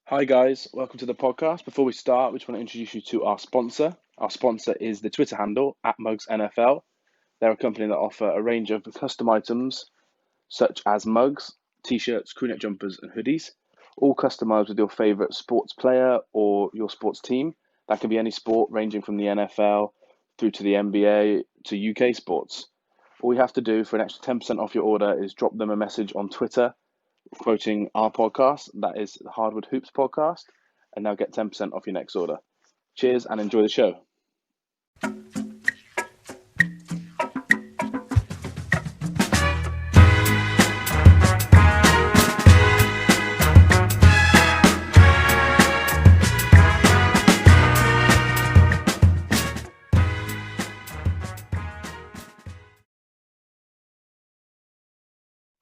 Hi guys, welcome to the podcast. Before we start, we just want to introduce you to our sponsor. Our sponsor is the Twitter handle @MugsNFL. They're a company that offer a range of custom items such as mugs, t-shirts, crewneck jumpers, and hoodies, all customized with your favorite sports player or your sports team. That can be any sport ranging from the NFL through to the NBA to UK sports. All you have to do for an extra 10% off your order is drop them a message on Twitter quoting our podcast, that is the Hardwood Hoops podcast, and they'll get 10% off your next order. Cheers and enjoy the show.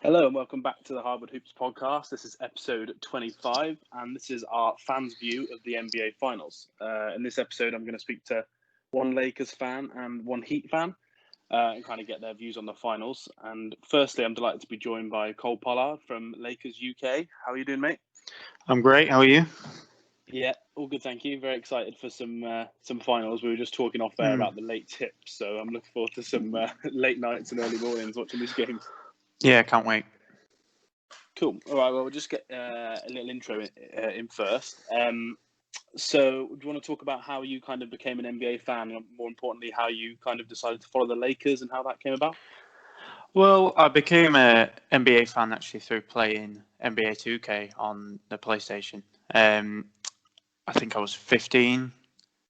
Hello and welcome back to the Hardwood Hoops podcast. This is episode 25 and this is our fans' view of the NBA Finals. In this episode, I'm going to speak to one Lakers fan and one Heat fan and kind of get their views on the finals. And firstly, I'm delighted to be joined by Cole Pollard from Lakers UK. How are you doing, mate? I'm great. How are you? Yeah, all good, thank you. Very excited for some finals. We were just talking off there about the late tips, so I'm looking forward to some late nights and early mornings watching these games. Yeah, can't wait. Cool. All right. Well, we'll just get a little intro in first. So, do you want to talk about how you kind of became an NBA fan, and more importantly, how you kind of decided to follow the Lakers and how that came about? Well, I became an NBA fan actually through playing NBA 2K on the PlayStation. I think I was 15.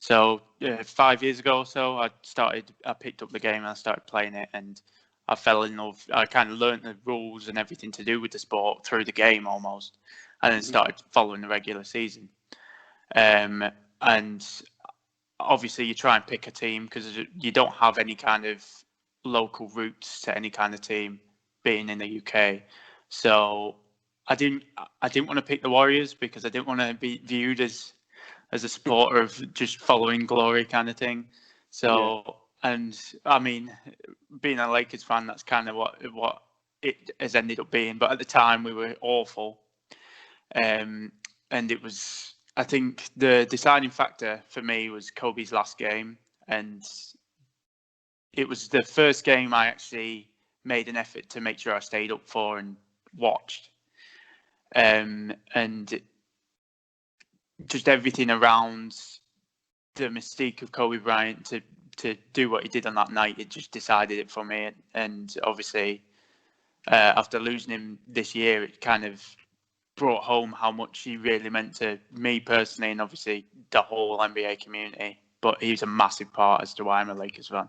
So 5 years ago or so, I picked up the game and I started playing it, and I fell in love. I kind of learned the rules and everything to do with the sport through the game almost, and then started following the regular season. And obviously you try and pick a team because you don't have any kind of local roots to any kind of team being in the UK. So I didn't want to pick the Warriors because I didn't want to be viewed as a supporter of just following glory kind of thing. So. Yeah. And I mean, being a Lakers fan, that's kind of what it has ended up being. But at the time, we were awful, and it was. I think the deciding factor for me was Kobe's last game, and it was the first game I actually made an effort to make sure I stayed up for and watched, and just everything around the mystique of Kobe Bryant to do what he did on that night, it just decided it for me. And obviously, after losing him this year, it kind of brought home how much he really meant to me personally, and obviously the whole NBA community. But he was a massive part as to why I'm a Lakers fan.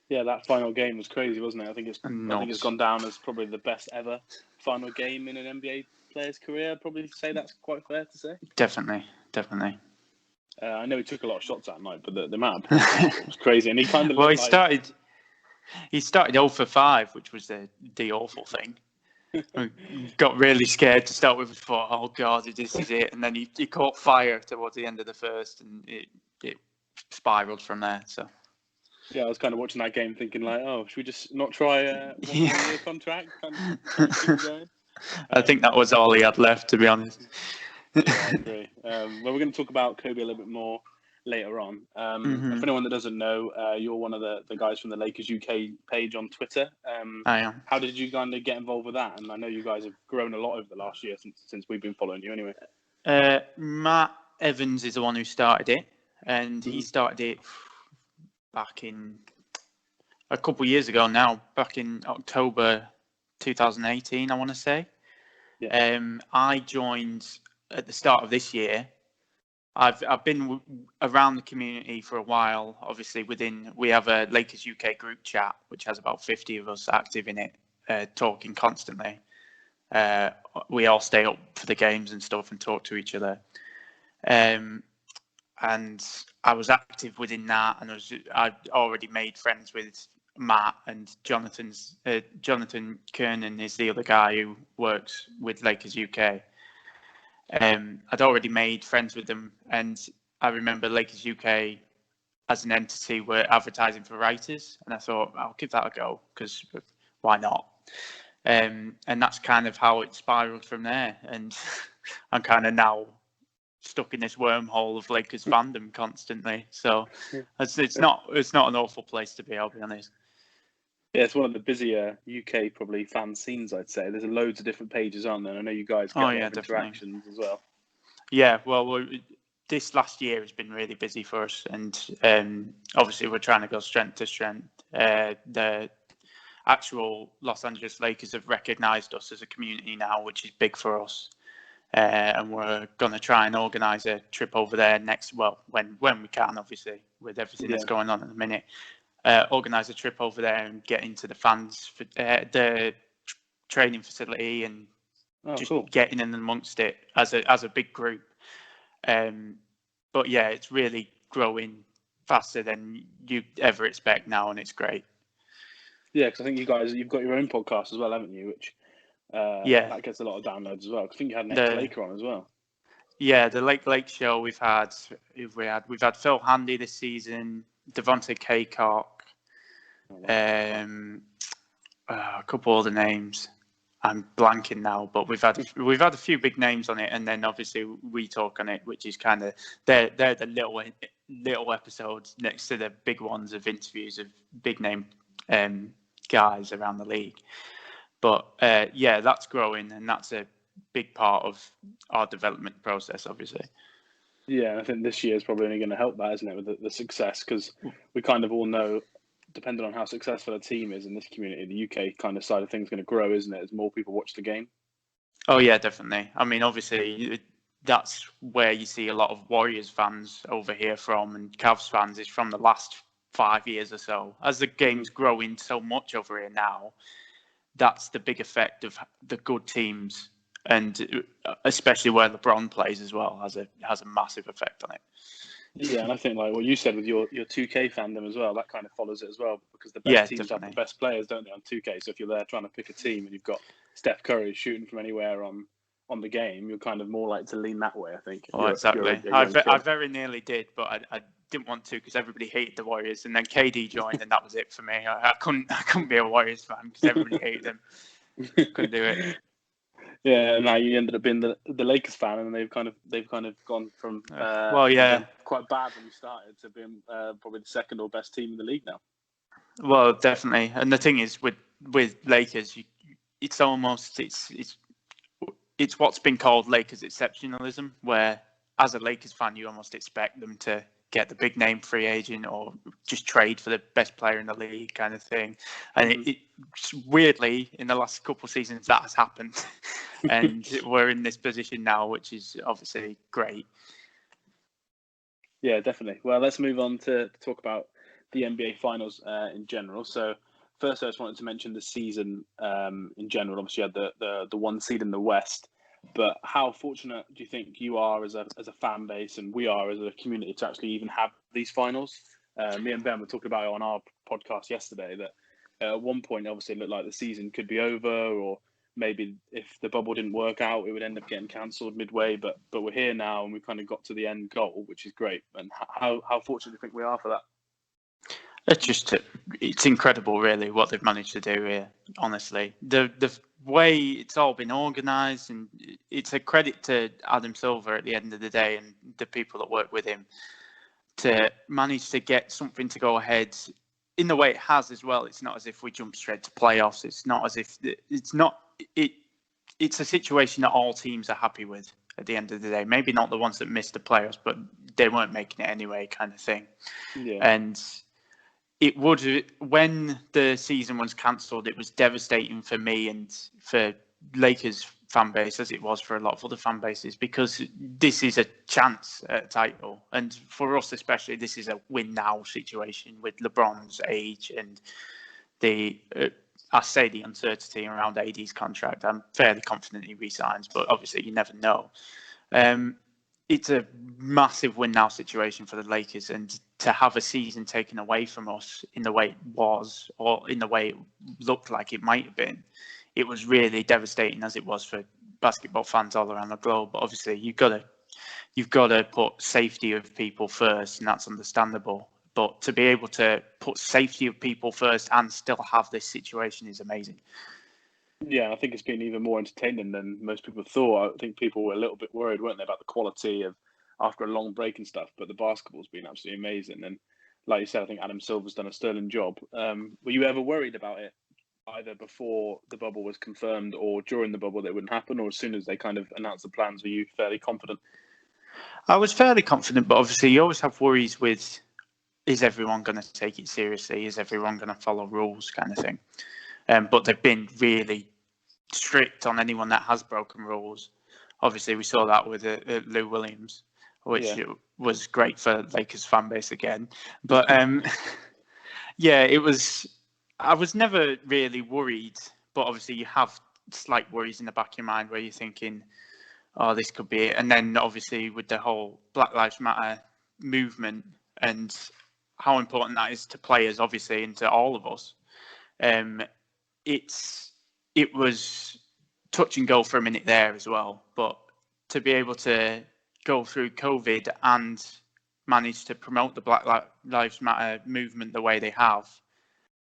Yeah, that final game was crazy, wasn't it? I think it's gone down as probably the best ever final game in an NBA player's career. I'd probably say that's quite fair to say. Definitely. I know he took a lot of shots that night, but the amount of points was crazy. And he kind of he started 0 for 5, which was the awful thing. Got really scared to start with. Thought, oh God, this is it. And then he caught fire towards the end of the first, and it spiraled from there. So yeah, I was kind of watching that game, thinking like, oh, should we just not try a 1 year contract? I think that was all he had left, to be honest. Yeah, I agree. Well, we're going to talk about Kobe a little bit more later on. For anyone that doesn't know, you're one of the guys from the Lakers UK page on Twitter. I am. How did you kind of get involved with that? And I know you guys have grown a lot over the last year since we've been following you anyway. Matt Evans is the one who started it, and he started it back in a couple of years ago now, back in October 2018, I want to say. Yeah. I joined at the start of this year. I've been around the community for a while. Obviously, we have a Lakers UK group chat, which has about 50 of us active in it, talking constantly. We all stay up for the games and stuff and talk to each other. And I was active within that, and I'd already made friends with Matt and Jonathan Kernan is the other guy who works with Lakers UK. I'd already made friends with them, and I remember Lakers UK as an entity were advertising for writers, and I thought I'll give that a go because why not? And that's kind of how it spiraled from there. And I'm kind of now stuck in this wormhole of Lakers fandom constantly. So it's not an awful place to be, I'll be honest. Yeah, it's one of the busier UK probably fan scenes, I'd say. There's loads of different pages, aren't there? I know you guys get a lot of interactions as well. Yeah, well, this last year has been really busy for us, and obviously we're trying to go strength to strength. The actual Los Angeles Lakers have recognised us as a community now, which is big for us. And we're going to try and organise a trip over there next, when we can, obviously, with everything that's going on at the minute. Organise a trip over there and get into the fans, for, the training facility, and getting in amongst it as a big group. But yeah, it's really growing faster than you ever expect now, and it's great. Yeah, because I think you've got your own podcast as well, haven't you? Which that gets a lot of downloads as well. I think you had an ex-Laker on as well. Yeah, the Lake Show. We've had Phil Handy this season, Devontae Kaycock, a couple other names. I'm blanking now, but we've had a few big names on it, and then obviously we talk on it, which is kind of they're the little episodes next to the big ones of interviews of big name guys around the league. But yeah, that's growing, and that's a big part of our development process, obviously. Yeah, and I think this year is probably only going to help that, isn't it, with the success? Because we kind of all know, depending on how successful a team is in this community, the UK kind of side of things is going to grow, isn't it, as more people watch the game? Oh, yeah, definitely. I mean, obviously, that's where you see a lot of Warriors fans over here from, and Cavs fans is from the last 5 years or so. As the game's growing so much over here now, that's the big effect of the good teams, and especially where LeBron plays as well, has a massive effect on it. Yeah, and I think like what you said with your 2K fandom as well, that kind of follows it as well, because the best teams have the best players, don't they, on 2K? So if you're there trying to pick a team and you've got Steph Curry shooting from anywhere on the game, you're kind of more likely to lean that way, I think. Oh, exactly. I very nearly did, but I didn't want to because everybody hated the Warriors, and then KD joined, and that was it for me. I couldn't be a Warriors fan because everybody hated them. Couldn't do it. Yeah, and now you ended up being the Lakers fan, and they've kind of gone from quite bad when you started to being probably the second or best team in the league now. Well, definitely, and the thing is with Lakers, it's almost it's what's been called Lakers exceptionalism, where as a Lakers fan you almost expect them to get the big name free agent or just trade for the best player in the league kind of thing. And it weirdly, in the last couple of seasons, that has happened. And we're in this position now, which is obviously great. Yeah, definitely. Well, let's move on to talk about the NBA Finals in general. So first, I just wanted to mention the season in general. Obviously, you had the one seed in the West. But how fortunate do you think you are as a fan base, and we are as a community, to actually even have these finals? Me and Ben were talking about it on our podcast yesterday, that at one point, obviously, it looked like the season could be over, or maybe if the bubble didn't work out, it would end up getting cancelled midway. But we're here now, and we kind of got to the end goal, which is great. And how fortunate do you think we are for that? It's incredible, really, what they've managed to do here. Honestly, the way it's all been organised, and it's a credit to Adam Silver at the end of the day and the people that work with him to manage to get something to go ahead in the way it has as well. It's not as if we jump straight to playoffs. It's not as if it's a situation that all teams are happy with at the end of the day. Maybe not the ones that missed the playoffs, but they weren't making it anyway, kind of thing. Yeah. And it would, when the season was cancelled, it was devastating for me and for Lakers fan base, as it was for a lot of other fan bases, because this is a chance at a title. And for us especially, this is a win now situation with LeBron's age and the uncertainty around AD's contract. I'm fairly confident he resigns, but obviously you never know. It's a massive win now situation for the Lakers, and to have a season taken away from us in the way it was, or in the way it looked like it might have been, it was really devastating, as it was for basketball fans all around the globe. But obviously you've got to put safety of people first, and that's understandable. But to be able to put safety of people first and still have this situation is amazing. Yeah, I think it's been even more entertaining than most people thought. I think people were a little bit worried, weren't they, about the quality of after a long break and stuff. But the basketball's been absolutely amazing. And like you said, I think Adam Silver's done a sterling job. Were you ever worried about it, either before the bubble was confirmed or during the bubble, that it wouldn't happen, or as soon as they kind of announced the plans, were you fairly confident? I was fairly confident, but obviously you always have worries with, is everyone going to take it seriously? Is everyone going to follow rules, kind of thing? But they've been really strict on anyone that has broken rules. Obviously, we saw that with Lou Williams, which was great for Lakers fan base again. But yeah, it was. I was never really worried, but obviously you have slight worries in the back of your mind where you're thinking, "Oh, this could be it." And then obviously with the whole Black Lives Matter movement and how important that is to players, obviously, and to all of us. It was touch and go for a minute there as well, but to be able to go through COVID and manage to promote the Black Lives Matter movement the way they have,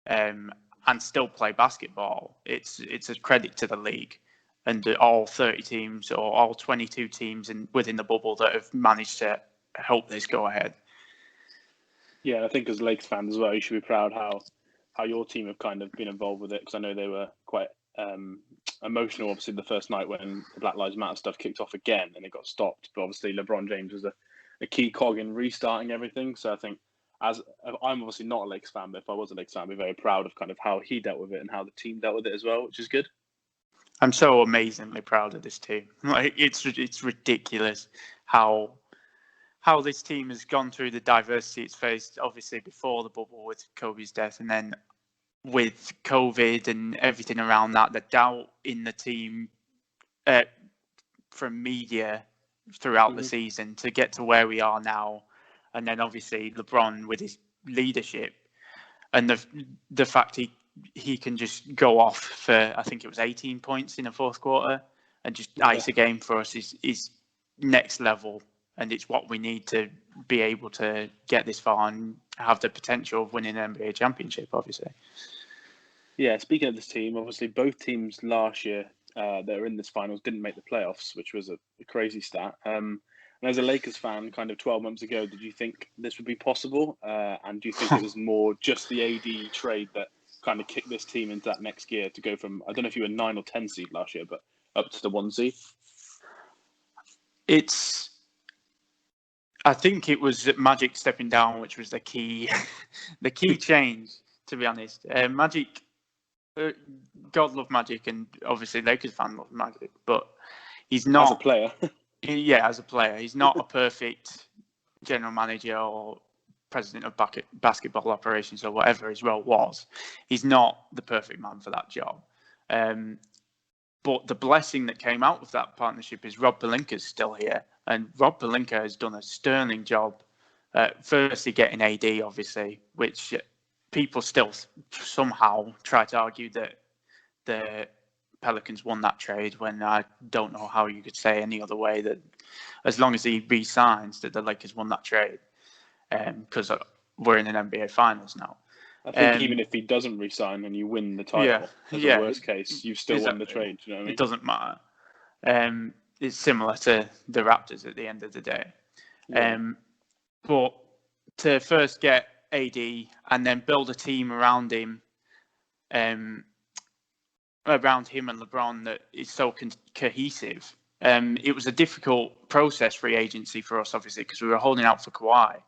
and still play basketball, it's a credit to the league and all 30 teams or all 22 teams within the bubble that have managed to help this go ahead. Yeah, I think as Lakers fans as well, you should be proud how your team have kind of been involved with it, because I know they were quite emotional, obviously, the first night when the Black Lives Matter stuff kicked off again and it got stopped. But obviously, LeBron James was a key cog in restarting everything. So I think, as I'm obviously not a Lakers fan, but if I was a Lakers fan, I'd be very proud of kind of how he dealt with it and how the team dealt with it as well, which is good. I'm so amazingly proud of this team. Like it's ridiculous how this team has gone through the diversity it's faced, obviously before the bubble with Kobe's death, and then with COVID and everything around that, the doubt in the team from media throughout the season to get to where we are now. And then obviously LeBron with his leadership and the fact he can just go off for, I think it was 18 points in the fourth quarter and just ice a game for us is next level. And it's what we need to be able to get this far and have the potential of winning an NBA championship, obviously. Yeah, speaking of this team, obviously both teams last year that are in this finals didn't make the playoffs, which was a crazy stat. And as a Lakers fan, kind of 12 months ago, did you think this would be possible? And do you think it was more just the AD trade that kind of kicked this team into that next gear to go from, I don't know if you were 9 or 10 seed last year, but up to the 1 seed? I think it was Magic stepping down, which was the key change, to be honest. Magic, God love Magic, and obviously Lakers fan love Magic, but he's not... As a player. Yeah, as a player. He's not a perfect general manager or president of basketball operations or whatever his role was. He's not the perfect man for that job. But the blessing that came out of that partnership is Rob Pelinka's still here. And Rob Pelinka has done a sterling job, firstly getting AD, obviously, which people still somehow try to argue that the Pelicans won that trade, when I don't know how you could say any other way that as long as he re-signs that the Lakers won that trade, because we're in an NBA Finals now. I think even if he doesn't re-sign and you win the title, as a worst case, you've still won the trade. Do you know what I mean? It doesn't matter. It's similar to the Raptors at the end of the day. But to first get AD and then build a team around him, and LeBron that is so cohesive. It was a difficult process, free agency for us, obviously, because we were holding out for Kawhi.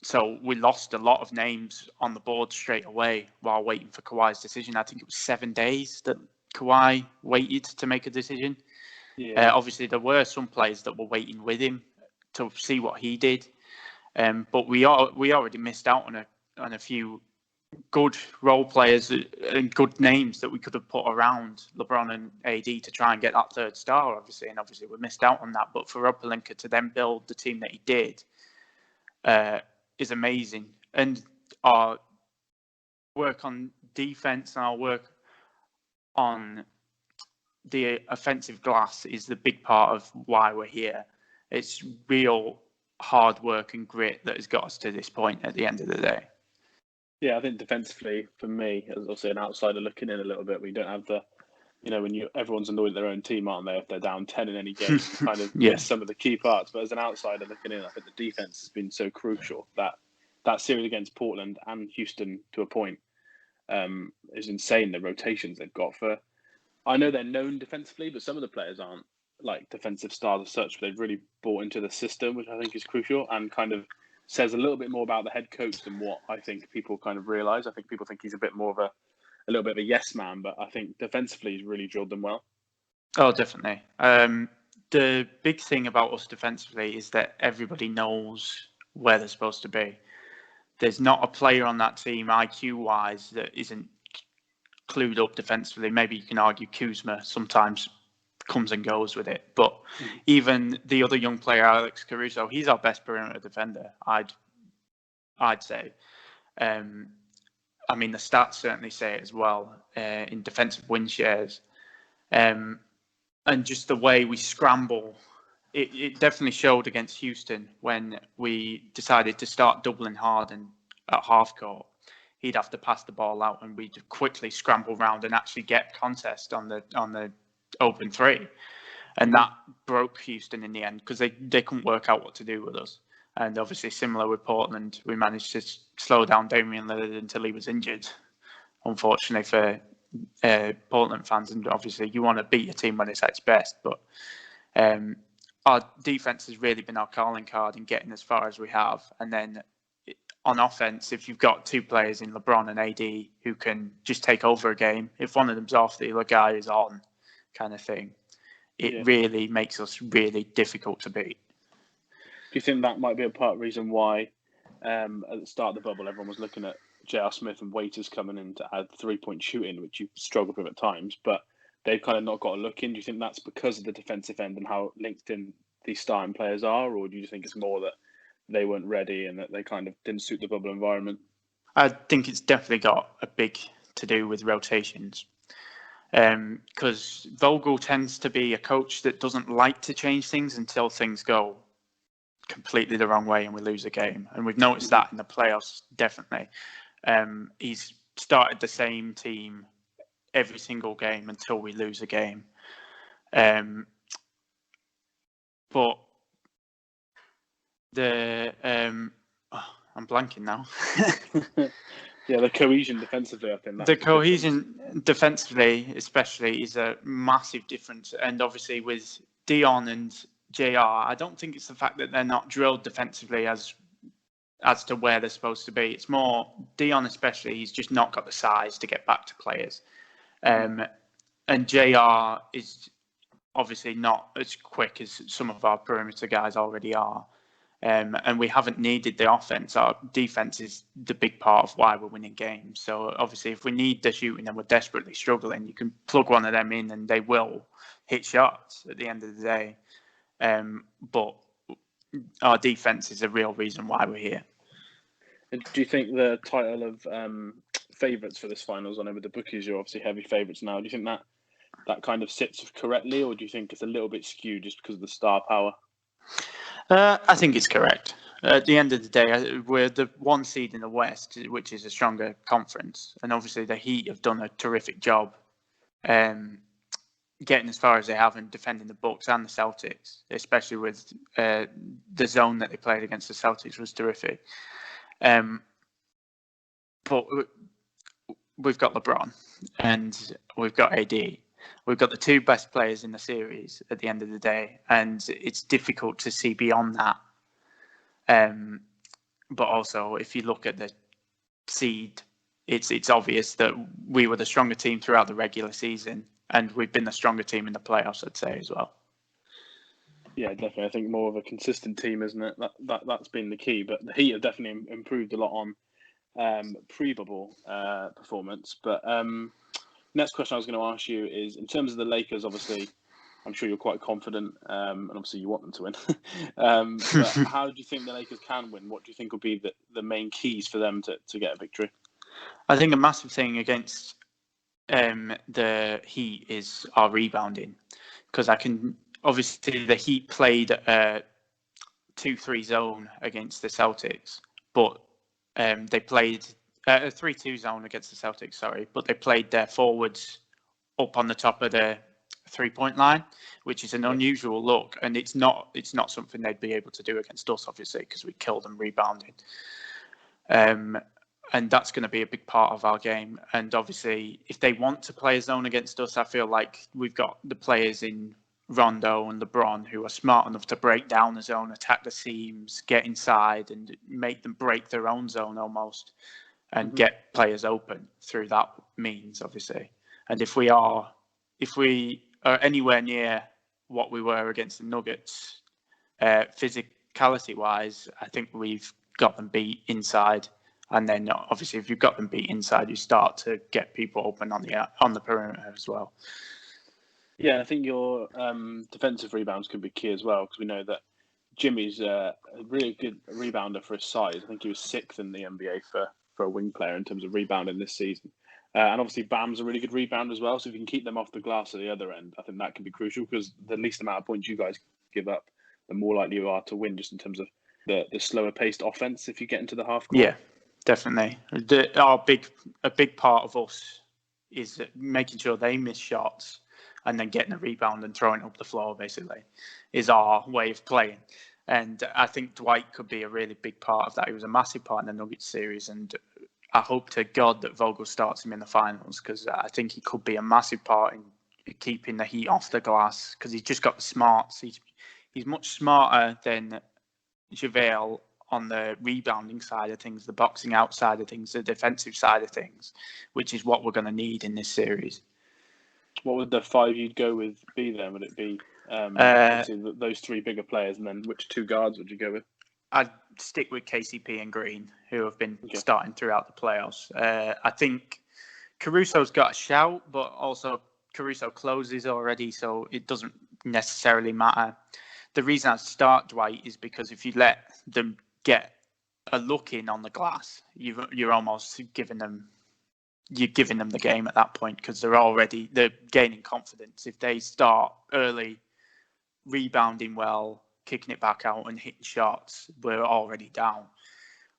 So we lost a lot of names on the board straight away while waiting for Kawhi's decision. I think it was 7 days that Kawhi waited to make a decision. Yeah. Obviously, there were some players that were waiting with him to see what he did. But we already missed out on a few good role players and good names that we could have put around LeBron and AD to try and get that third star, obviously. And obviously we missed out on that. But for Rob Pelinka to then build the team that he did is amazing. And our work on defense and our work on the offensive glass is the big part of why we're here. It's real hard work and grit that has got us to this point at the end of the day. Yeah, I think defensively, for me, as also an outsider looking in a little bit, we don't have the when everyone's annoyed at their own team, aren't they? If they're down 10 in any game, you kind of Yeah. miss some of the key parts. But as an outsider looking in, I think the defense has been so crucial. That series against Portland and Houston, to a point, is insane. The rotations they've got I know they're known defensively, but some of the players aren't like defensive stars as such. But they've really bought into the system, which I think is crucial and kind of says a little bit more about the head coach than what I think people kind of realise. I think people think he's a bit more of a little bit of a yes man, but I think defensively he's really drilled them well. Oh, definitely. The big thing about us defensively is that everybody knows where they're supposed to be. There's not a player on that team, IQ-wise, that isn't clued up defensively. Maybe you can argue Kuzma sometimes comes and goes with it, but even the other young player, Alex Caruso, he's our best perimeter defender, I'd say. I mean, the stats certainly say it as well in defensive win shares. And just the way we scramble, it definitely showed against Houston when we decided to start doubling Harden at half court. He'd have to pass the ball out, and we'd quickly scramble around and actually get contest on the open three, and that broke Houston in the end because they couldn't work out what to do with us. And obviously, similar with Portland, we managed to slow down Damian Lillard until he was injured. Unfortunately for Portland fans, and obviously you want to beat your team when it's at its best, but our defense has really been our calling card in getting as far as we have. And then on offense, if you've got two players in LeBron and AD who can just take over a game, if one of them's off, the other guy is on, kind of thing, it really makes us really difficult to beat. Do you think that might be a part reason why at the start of the bubble everyone was looking at J.R. Smith and Waiters coming in to add 3-point shooting, which you've struggled with at times, but they've kind of not got a look in? Do you think that's because of the defensive end and how linked in these starting players are, or do you think it's more that they weren't ready and that they kind of didn't suit the bubble environment? I think it's definitely got a big to do with rotations. Because Vogel tends to be a coach that doesn't like to change things until things go completely the wrong way and we lose a game. And we've noticed that in the playoffs, definitely. He's started the same team every single game until we lose a game. But I'm blanking now. Yeah, the cohesion defensively, I think. The cohesion defensively, especially, is a massive difference. And obviously with Dion and JR, I don't think it's the fact that they're not drilled defensively as to where they're supposed to be. It's more Dion, especially, he's just not got the size to get back to players. And JR is obviously not as quick as some of our perimeter guys already are. And we haven't needed the offense. Our defense is the big part of why we're winning games. So obviously, if we need the shooting and we're desperately struggling, you can plug one of them in and they will hit shots at the end of the day. But our defense is the real reason why we're here. And do you think the title of favourites for this finals, I know with the bookies, you're obviously heavy favourites now. Do you think that kind of sits correctly, or do you think it's a little bit skewed just because of the star power? I think it's correct. At the end of the day, we're the one seed in the West, which is a stronger conference. And obviously the Heat have done a terrific job getting as far as they have and defending the Bucks and the Celtics, especially with the zone that they played against the Celtics was terrific. But we've got LeBron and we've got AD. We've got the two best players in the series at the end of the day, and it's difficult to see beyond that. But also, if you look at the seed, it's obvious that we were the stronger team throughout the regular season, and we've been the stronger team in the playoffs, I'd say, as well. Yeah, definitely. I think more of a consistent team, isn't it? That's been the key. But the Heat have definitely improved a lot on pre-bubble performance. But next question I was going to ask you is, in terms of the Lakers, obviously, I'm sure you're quite confident, and obviously you want them to win. But how do you think the Lakers can win? What do you think will be the main keys for them to get a victory? I think a massive thing against the Heat is our rebounding, because obviously the Heat played a 2-3 zone against the Celtics, but they played a 3-2 zone against the Celtics, but they played their forwards up on the top of the 3-point line, which is an unusual look, and it's not something they'd be able to do against us, obviously, because we kill them rebounding. And that's going to be a big part of our game. And obviously, if they want to play a zone against us, I feel like we've got the players in Rondo and LeBron who are smart enough to break down the zone, attack the seams, get inside, and make them break their own zone almost, and get players open through that means, obviously. And if we are anywhere near what we were against the Nuggets, physicality-wise, I think we've got them beat inside. And then, obviously, if you've got them beat inside, you start to get people open on the perimeter as well. Yeah, I think your defensive rebounds could be key as well, because we know that Jimmy's a really good rebounder for his size. I think he was 6th in the NBA for a wing player in terms of rebounding this season. And obviously, Bam's a really good rebounder as well. So if you can keep them off the glass at the other end, I think that can be crucial, because the least amount of points you guys give up, the more likely you are to win, just in terms of the slower paced offense if you get into the half court. Yeah, definitely. A big part of us is making sure they miss shots and then getting a rebound and throwing it up the floor, basically, is our way of playing. And I think Dwight could be a really big part of that. He was a massive part in the Nuggets series, and I hope to God that Vogel starts him in the finals, because I think he could be a massive part in keeping the Heat off the glass, because he's just got the smarts. He's much smarter than JaVale on the rebounding side of things, the boxing out side of things, the defensive side of things, which is what we're going to need in this series. What would the 5 you'd go with be then? Would it be those 3 bigger players, and then which 2 guards would you go with? I'd stick with KCP and Green, who have been starting throughout the playoffs. I think Caruso's got a shout, but also Caruso closes already, so it doesn't necessarily matter. The reason I start Dwight is because if you let them get a look in on the glass, you're almost giving them the game at that point, because they're gaining confidence. If they start early, rebounding well, kicking it back out and hitting shots, we're already down.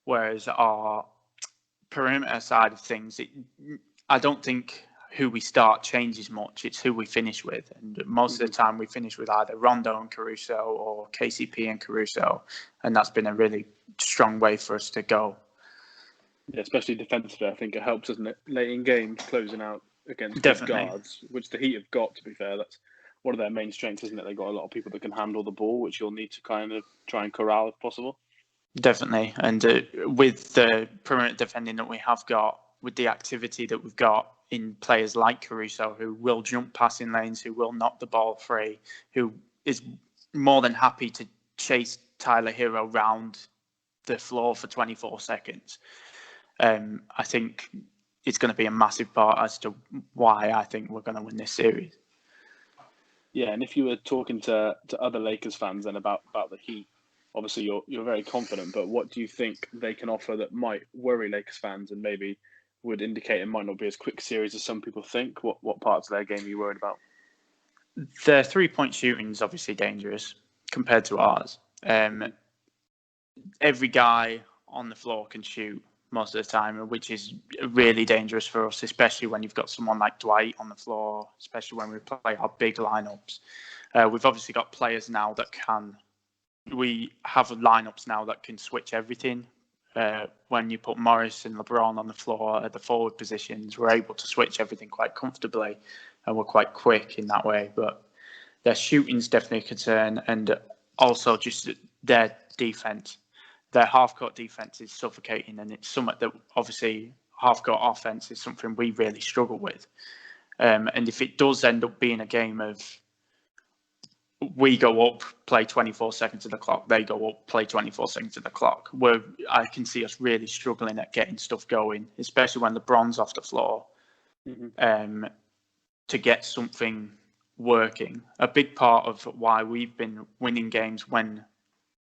Whereas our perimeter side of things, I don't think who we start changes much. It's who we finish with. And most of the time we finish with either Rondo and Caruso or KCP and Caruso. And that's been a really strong way for us to go. Yeah, especially defensively, I think it helps, doesn't it? Late in games, closing out against good guards, which the Heat have got, to be fair. That's one of their main strengths, isn't it? They've got a lot of people that can handle the ball, which you'll need to kind of try and corral if possible. Definitely. And with the perimeter defending that we have got, with the activity that we've got in players like Caruso, who will jump passing lanes, who will knock the ball free, who is more than happy to chase Tyler Hero round the floor for 24 seconds. I think it's going to be a massive part as to why I think we're going to win this series. Yeah, and if you were talking to other Lakers fans then about the Heat, obviously you're very confident, but what do you think they can offer that might worry Lakers fans and maybe would indicate it might not be as quick a series as some people think? What parts of their game are you worried about? Their 3-point shooting is obviously dangerous compared to ours. Every guy on the floor can shoot most of the time, which is really dangerous for us, especially when you've got someone like Dwight on the floor, especially when we play our big lineups. We've obviously got players now that we have lineups now that can switch everything. When you put Morris and LeBron on the floor at the forward positions, we're able to switch everything quite comfortably, and we're quite quick in that way. But their shooting's definitely a concern, and also just their defense. Their half-court defense is suffocating, and it's something that obviously half-court offense is something we really struggle with. And if it does end up being a game of we go up, play 24 seconds of the clock, they go up, play 24 seconds of the clock, where I can see us really struggling at getting stuff going, especially when LeBron's off the floor, to get something working. A big part of why we've been winning games when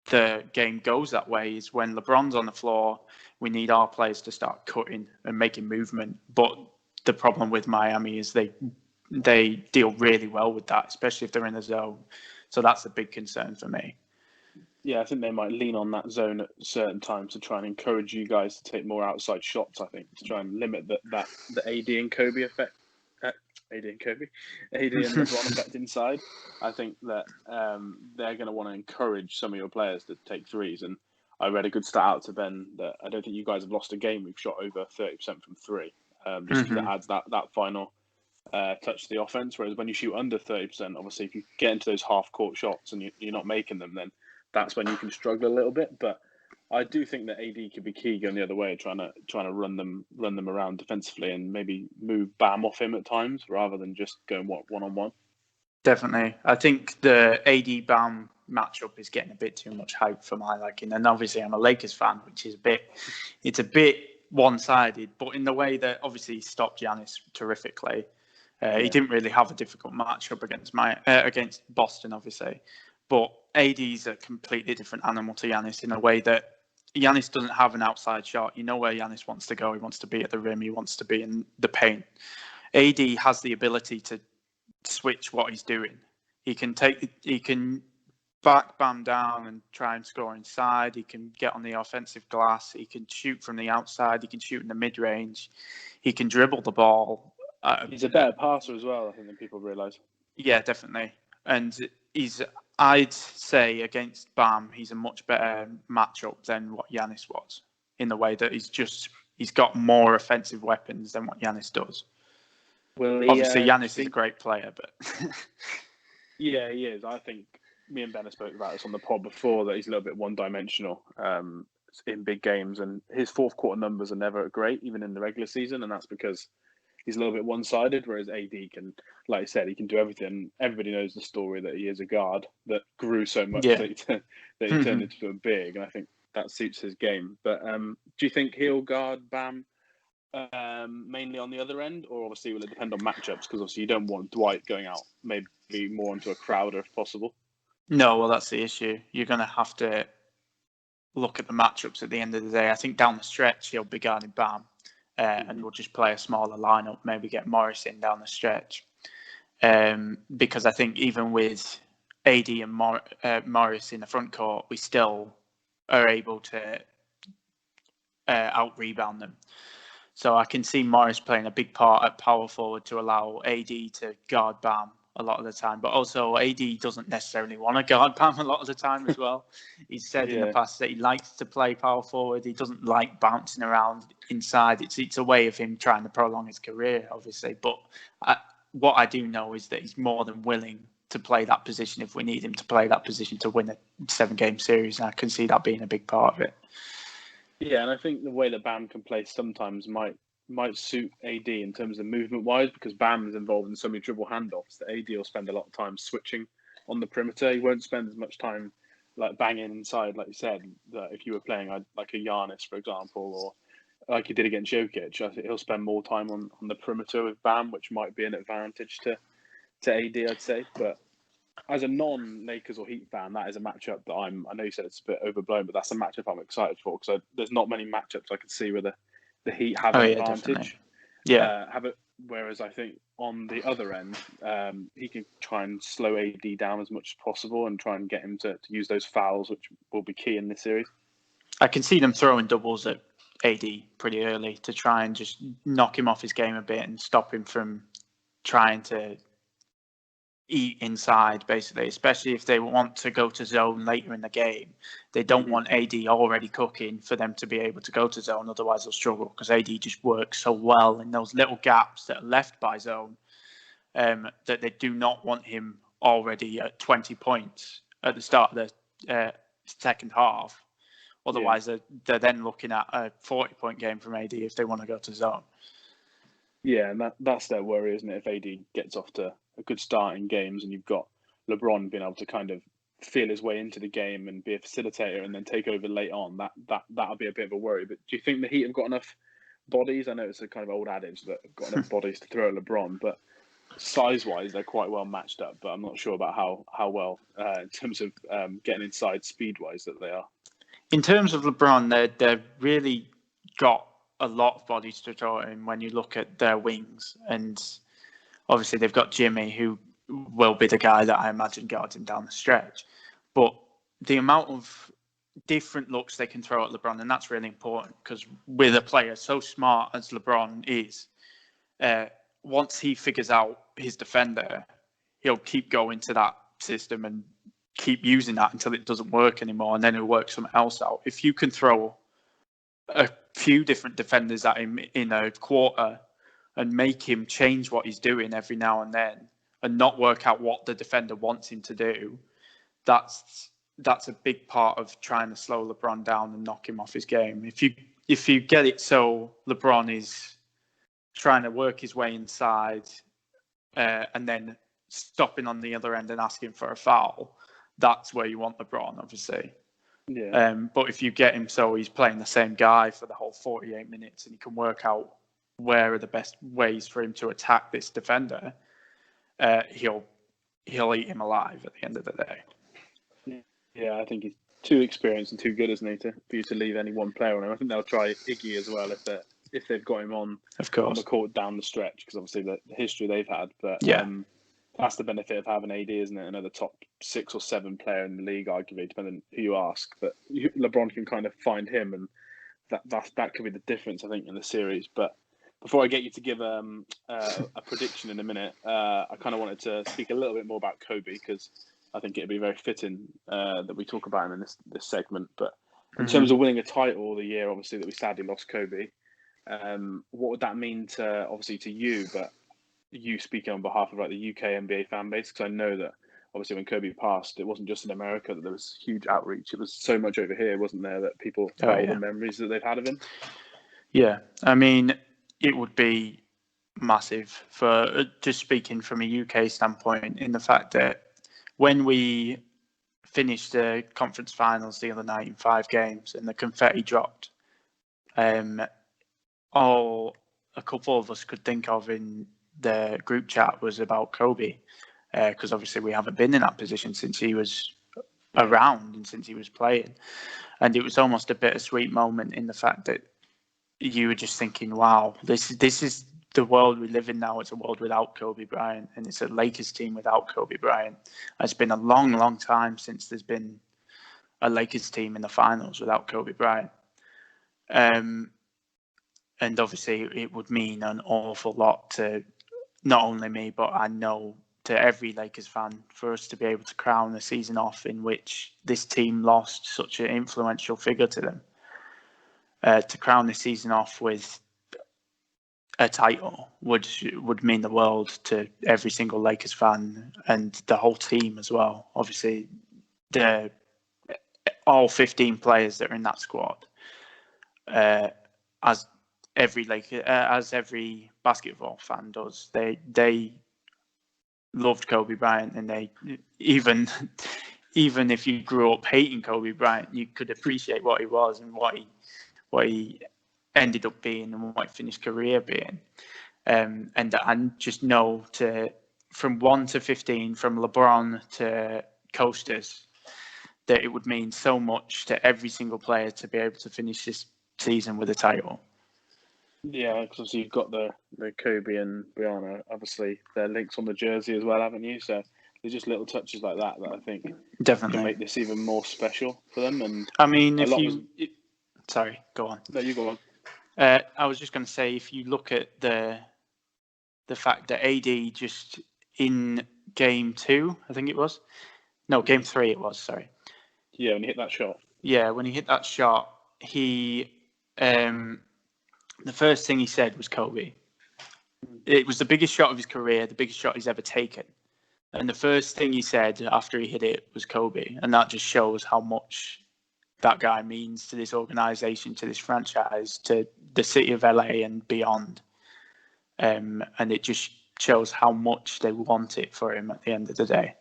the game goes that way is when LeBron's on the floor, we need our players to start cutting and making movement. But the problem with Miami is they deal really well with that, especially if they're in the zone. So that's a big concern for me. Yeah, I think they might lean on that zone at certain times to try and encourage you guys to take more outside shots, I think, to try and limit the AD and Kobe effect. AD and Kobe, AD and LeBron effect inside. I think that they're going to want to encourage some of your players to take threes. And I read a good stat out to Ben that I don't think you guys have lost a game we've shot over 30% from three, just because it adds that final touch to the offense. Whereas when you shoot under 30%, obviously if you get into those half-court shots and you're not making them, then that's when you can struggle a little bit. But I do think that AD could be key going the other way, trying to run them around defensively and maybe move Bam off him at times rather than just going one-on-one. Definitely. I think the AD Bam matchup is getting a bit too much hype for my liking. And obviously I'm a Lakers fan, which is it's a bit one-sided, but in the way that obviously he stopped Giannis terrifically. He didn't really have a difficult matchup against Boston, obviously. But AD's a completely different animal to Giannis in a way that Giannis doesn't have an outside shot. You know where Giannis wants to go. He wants to be at the rim. He wants to be in the paint. AD has the ability to switch what he's doing. He can back Bam down and try and score inside. He can get on the offensive glass. He can shoot from the outside. He can shoot in the mid-range. He can dribble the ball. He's a better passer as well, I think, than people realise. Yeah, definitely. And I'd say against Bam, he's a much better matchup than what Giannis was, in the way that he's got more offensive weapons than what Giannis does. Obviously, Giannis is a great player, but yeah, he is. I think me and Ben have spoken about this on the pod before, that he's a little bit one-dimensional in big games, and his fourth quarter numbers are never great, even in the regular season, and that's because he's a little bit one-sided, whereas AD can, like I said, he can do everything. Everybody knows the story that he is a guard that grew so much that he turned into a big, and I think that suits his game. But do you think he'll guard Bam mainly on the other end, or obviously will it depend on matchups? Because obviously you don't want Dwight going out maybe more into a Crowder if possible. No, well, that's the issue. You're going to have to look at the matchups at the end of the day. I think down the stretch he'll be guarding Bam. And we'll just play a smaller lineup, maybe get Morris in down the stretch. Because I think even with AD and Morris in the front court, we still are able to out-rebound them. So I can see Morris playing a big part at power forward to allow AD to guard Bam a lot of the time. But also AD doesn't necessarily want to guard Bam a lot of the time as well. He's said in the past that he likes to play power forward. He doesn't like bouncing around inside. It's a way of him trying to prolong his career, obviously. But what I do know is that he's more than willing to play that position if we need him to play that position to win a 7-game series. And I can see that being a big part of it. Yeah, and I think the way that Bam can play sometimes might suit AD in terms of movement-wise, because Bam is involved in so many dribble handoffs that AD will spend a lot of time switching on the perimeter. He won't spend as much time like banging inside, like you said, that if you were playing like a Giannis, for example, or like he did against Jokic. I think he'll spend more time on the perimeter with Bam, which might be an advantage to AD, I'd say. But as a non-Lakers or Heat fan, that is a matchup that I know you said it's a bit overblown, but that's a matchup I'm excited for, because there's not many matchups I can see where the Heat have an advantage. Definitely. Whereas I think on the other end, he can try and slow AD down as much as possible and try and get him to use those fouls, which will be key in this series. I can see them throwing doubles at AD pretty early to try and just knock him off his game a bit and stop him from trying to eat inside, basically, especially if they want to go to zone later in the game. They don't want AD already cooking for them to be able to go to zone, otherwise they'll struggle, because AD just works so well in those little gaps that are left by zone, that they do not want him already at 20 points at the start of the second half. Otherwise, they're then looking at a 40-point game from AD if they want to go to zone. Yeah, and that's their worry, isn't it? If AD gets off to a good start in games and you've got LeBron being able to kind of feel his way into the game and be a facilitator and then take over late on, that'll be a bit of a worry. But do you think the Heat have got enough bodies? I know it's a kind of old adage that have got enough bodies to throw at LeBron, but size-wise, they're quite well matched up. But I'm not sure about how well, in terms of getting inside speed-wise, that they are. In terms of LeBron, they've really got a lot of bodies to throw at him when you look at their wings. And obviously they've got Jimmy, who will be the guy that I imagine guards him down the stretch. But the amount of different looks they can throw at LeBron, and that's really important, because with a player so smart as LeBron is, once he figures out his defender, he'll keep going to that system and keep using that until it doesn't work anymore, and then he'll work something else out. If you can throw a few different defenders at him in a quarter and make him change what he's doing every now and then and not work out what the defender wants him to do, that's a big part of trying to slow LeBron down and knock him off his game. If you get it so LeBron is trying to work his way inside and then stopping on the other end and asking for a foul, that's where you want LeBron, obviously. Yeah. But if you get him so he's playing the same guy for the whole 48 minutes and he can work out where are the best ways for him to attack this defender, he'll eat him alive at the end of the day. Yeah, I think he's too experienced and too good, isn't he, for you to leave any one player on him. I think they'll try Iggy as well if they've got him on the court down the stretch, because obviously the history they've had. But that's the benefit of having AD, isn't it? Another top 6 or 7 player in the league, arguably, depending on who you ask. But LeBron can kind of find him, and that could be the difference, I think, in the series. But before I get you to give a prediction in a minute, I kind of wanted to speak a little bit more about Kobe, because I think it'd be very fitting that we talk about him in this segment. But in terms of winning a title the year, obviously, that we sadly lost Kobe, what would that mean to you, but you speaking on behalf of like the UK NBA fan base? Because I know that obviously when Kobe passed, it wasn't just in America that there was huge outreach. It was so much over here, wasn't there, that people felt the memories that they've had of him? Yeah, I mean, it would be massive for just speaking from a UK standpoint, in the fact that when we finished the conference finals the other night in 5 games and the confetti dropped, all a couple of us could think of in the group chat was about Kobe, because obviously we haven't been in that position since he was around and since he was playing. And it was almost a bittersweet moment in the fact that you were just thinking, wow, this is the world we live in now. It's a world without Kobe Bryant, and it's a Lakers team without Kobe Bryant. It's been a long, long time since there's been a Lakers team in the finals without Kobe Bryant. And obviously it would mean an awful lot to not only me, but I know to every Lakers fan, for us to be able to crown a season off in which this team lost such an influential figure to them. To crown this season off with a title would mean the world to every single Lakers fan and the whole team as well. Obviously, all 15 players that are in that squad, as every basketball fan does, they loved Kobe Bryant, and they even if you grew up hating Kobe Bryant, you could appreciate what he was and what he ended up being and what he finished career being. And just know from 1 to 15, from LeBron to Coasters, that it would mean so much to every single player to be able to finish this season with a title. Yeah, because obviously you've got the Kobe and Brianna, obviously their links on the jersey as well, haven't you? So there's just little touches like that I think definitely can make this even more special for them. And I mean, sorry, go on. No, you go on. I was just going to say, if you look at the fact that AD just in game 2, I think it was, no, game 3 it was. Sorry. Yeah, when he hit that shot. Yeah, when he hit that shot, he. The first thing he said was Kobe. It was the biggest shot of his career, the biggest shot he's ever taken. And the first thing he said after he hit it was Kobe. And that just shows how much that guy means to this organization, to this franchise, to the city of LA and beyond. And it just shows how much they want it for him at the end of the day.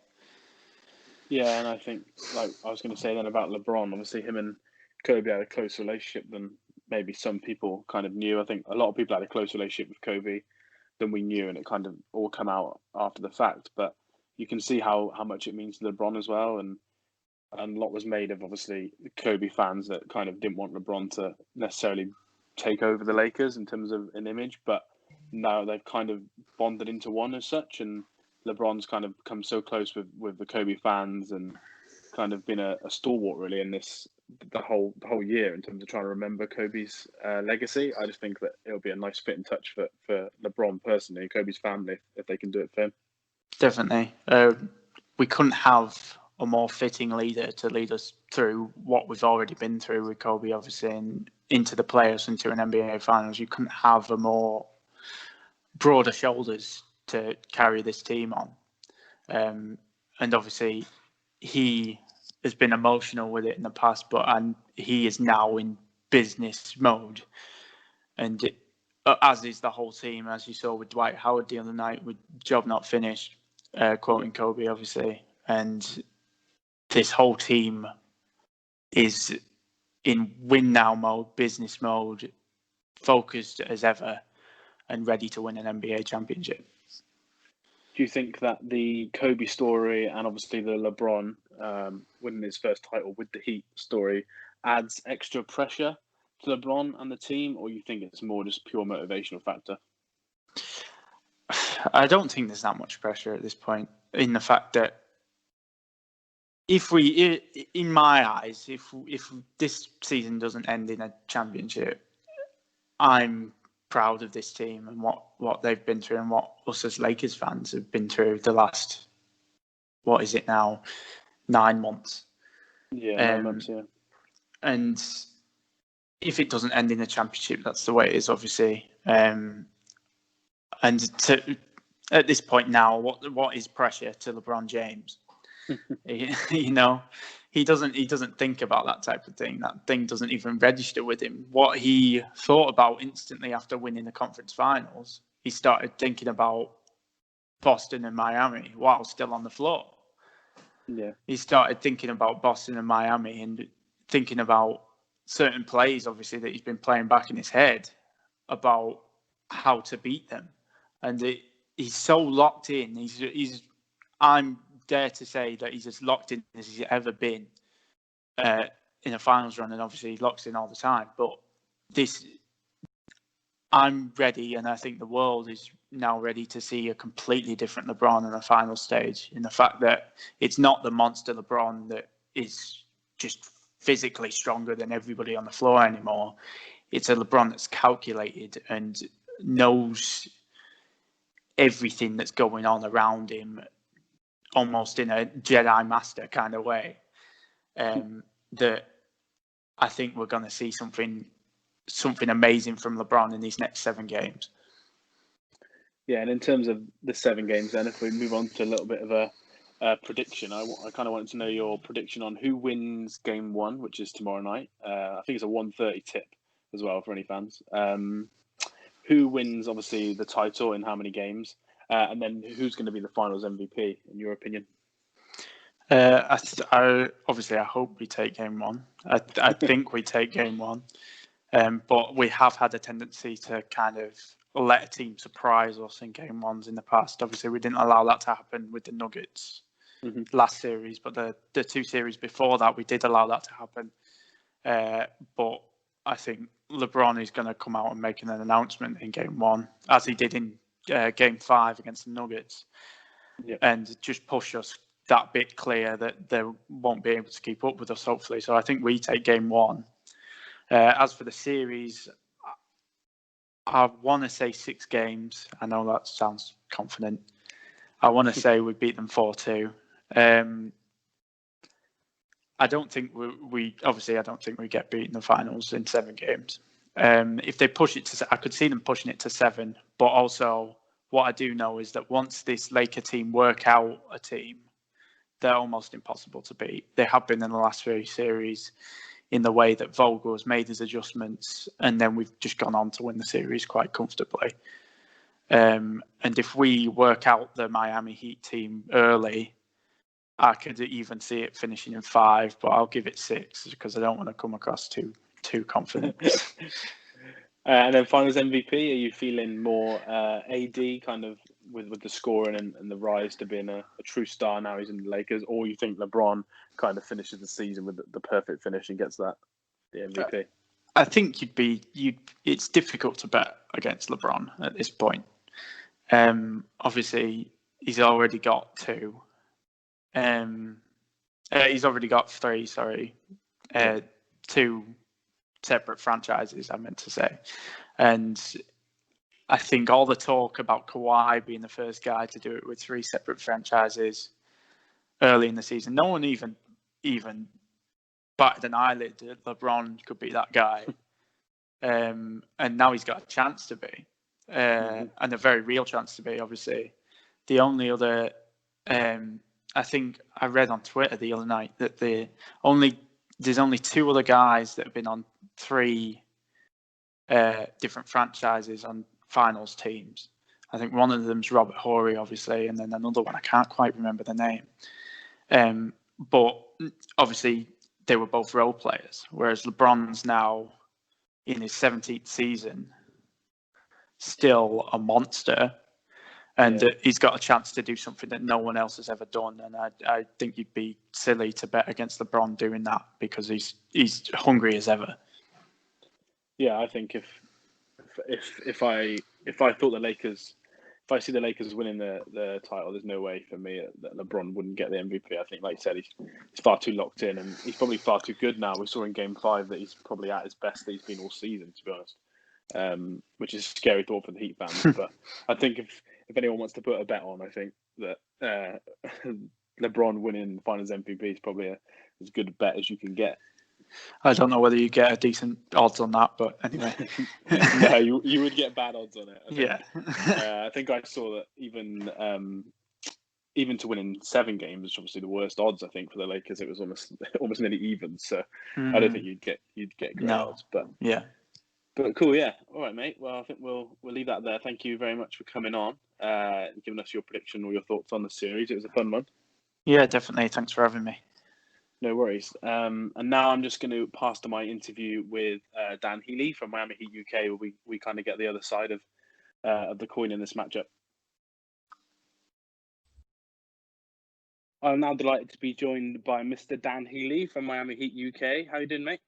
Yeah, and I think, like I was going to say then about LeBron, obviously him and Kobe had a close relationship than maybe some people kind of knew. I think a lot of people had a close relationship with Kobe than we knew, and it kind of all come out after the fact. But you can see how much it means to LeBron as well, and a lot was made of obviously Kobe fans that kind of didn't want LeBron to necessarily take over the Lakers in terms of an image, but now they've kind of bonded into one as such, and LeBron's kind of come so close with the Kobe fans and kind of been a stalwart really in this the whole year in terms of trying to remember Kobe's legacy. I just think that it'll be a nice fit and touch for LeBron personally, and Kobe's family, if they can do it for him. Definitely. We couldn't have a more fitting leader to lead us through what we've already been through with Kobe, obviously, and into the playoffs, into an NBA Finals. You couldn't have a more broader shoulders to carry this team on. And obviously, he has been emotional with it in the past, and he is now in business mode. And as is the whole team, as you saw with Dwight Howard the other night, with job not finished, quoting Kobe, obviously. And this whole team is in win now mode, business mode, focused as ever, and ready to win an NBA championship. Do you think that the Kobe story and obviously the LeBron winning his first title with the Heat story adds extra pressure to LeBron and the team, or you think it's more just pure motivational factor? I don't think there's that much pressure at this point, in the fact that in my eyes, if this season doesn't end in a championship, I'm proud of this team and what they've been through and what us as Lakers fans have been through the last, what is it now, 9 months. Yeah, 9 months, yeah. And if it doesn't end in a championship, that's the way it is, obviously. And at this point now, what is pressure to LeBron James? He doesn't think about that type of thing. That thing doesn't even register with him. What he thought about instantly after winning the conference finals, he started thinking about Boston and Miami while still on the floor. Yeah. He started thinking about Boston and Miami and thinking about certain plays, obviously, that he's been playing back in his head about how to beat them. And he's so locked in. I'm dare to say that he's as locked in as he's ever been in a finals run, and obviously he locks in all the time. But I'm ready, and I think the world is now ready to see a completely different LeBron in a final stage, in the fact that it's not the monster LeBron that is just physically stronger than everybody on the floor anymore. It's a LeBron that's calculated and knows everything that's going on around him, almost in a Jedi Master kind of way. That I think we're going to see something amazing from LeBron in these next 7 games. Yeah, and in terms of the 7 games, then if we move on to a little bit of a prediction, I kind of wanted to know your prediction on who wins Game 1, which is tomorrow night. I think it's a 1:30 tip as well for any fans. Who wins, obviously, the title in how many games? And then who's going to be the finals MVP, in your opinion? Obviously, I hope we take Game 1. I think we take Game 1. But we have had a tendency to kind of let a team surprise us in Game 1s in the past. Obviously, we didn't allow that to happen with the Nuggets last series, but the 2 series before that, we did allow that to happen. But I think LeBron is going to come out and make an announcement in Game 1, as he did in Game 5 against the Nuggets, and just push us that bit clear that they won't be able to keep up with us, hopefully. So I think we take Game 1. As for the series, I want to say 6 games. I know that sounds confident. I want to say we beat them 4-2. I don't think we get beat in the finals in 7 games. If they push it to, I could see them pushing it to 7. But also, what I do know is that once this Laker team work out a team, they're almost impossible to beat. They have been in the last 3 series, in the way that Vogel has made his adjustments, and then we've just gone on to win the series quite comfortably. And if we work out the Miami Heat team early, I could even see it finishing in 5, but I'll give it 6 because I don't want to come across too confident. And then finals MVP, are you feeling more AD kind of with the scoring and the rise to being a true star now he's in the Lakers, or you think LeBron kind of finishes the season with the perfect finish and gets the MVP? I think it's difficult to bet against LeBron at this point. Obviously, he's already got 2. He's already got 3. Sorry, two separate franchises, I meant to say. And I think all the talk about Kawhi being the first guy to do it with three separate franchises early in the season, no one even batted an eyelid that LeBron could be that guy. And now he's got a chance to be, and a very real chance to be, obviously. The only other, I think I read on Twitter the other night that there's only two other guys that have been on three different franchises on finals teams. I think one of them's Robert Horry, obviously, and then another one, I can't quite remember the name. But obviously, they were both role players, whereas LeBron's now in his 17th season, still a monster. And he's got a chance to do something that no one else has ever done. And I think you'd be silly to bet against LeBron doing that because he's hungry as ever. Yeah, I think if I thought the Lakers, if I see the Lakers winning the title, there's no way for me that LeBron wouldn't get the MVP. I think, like you said, he's far too locked in, and he's probably far too good now. We saw in Game 5 that he's probably at his best that he's been all season, to be honest, which is a scary thought for the Heat fans. But I think if anyone wants to put a bet on, I think that LeBron winning Finals MVP is probably as good a bet as you can get. I don't know whether you get a decent odds on that, but anyway. No, you would get bad odds on it. I think. Yeah. I think I saw that even to win in 7 games, which is obviously the worst odds, I think, for the Lakers, it was almost nearly even. So I don't think you'd get great odds. But yeah. But cool, yeah. All right, mate. Well, I think we'll leave that there. Thank you very much for coming on, and giving us your prediction or your thoughts on the series. It was a fun one. Yeah, definitely. Thanks for having me. No worries. And now I'm just going to pass to my interview with Dan Healy from Miami Heat UK, where we kind of get the other side of the coin in this matchup. I'm now delighted to be joined by Mr. Dan Healy from Miami Heat UK. How you doing, mate?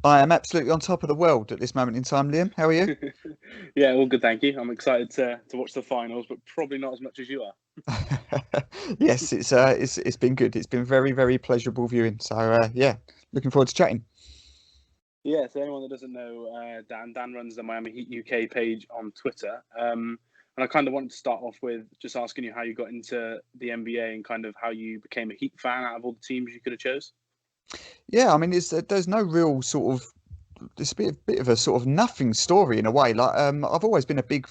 I am absolutely on top of the world at this moment in time, Liam. How are you? Yeah, all good, thank you. I'm excited to watch the finals, but probably not as much as you are. Yes, it's been good. It's been very, very pleasurable viewing. So yeah, looking forward to chatting. Yeah, so anyone that doesn't know, Dan runs the Miami Heat UK page on Twitter. And I kind of wanted to start off with just asking you how you got into the NBA and kind of how you became a Heat fan out of all the teams you could have chose. Yeah, I mean, there's no real sort of. It's a bit of a sort of nothing story in a way. Like I've always been a big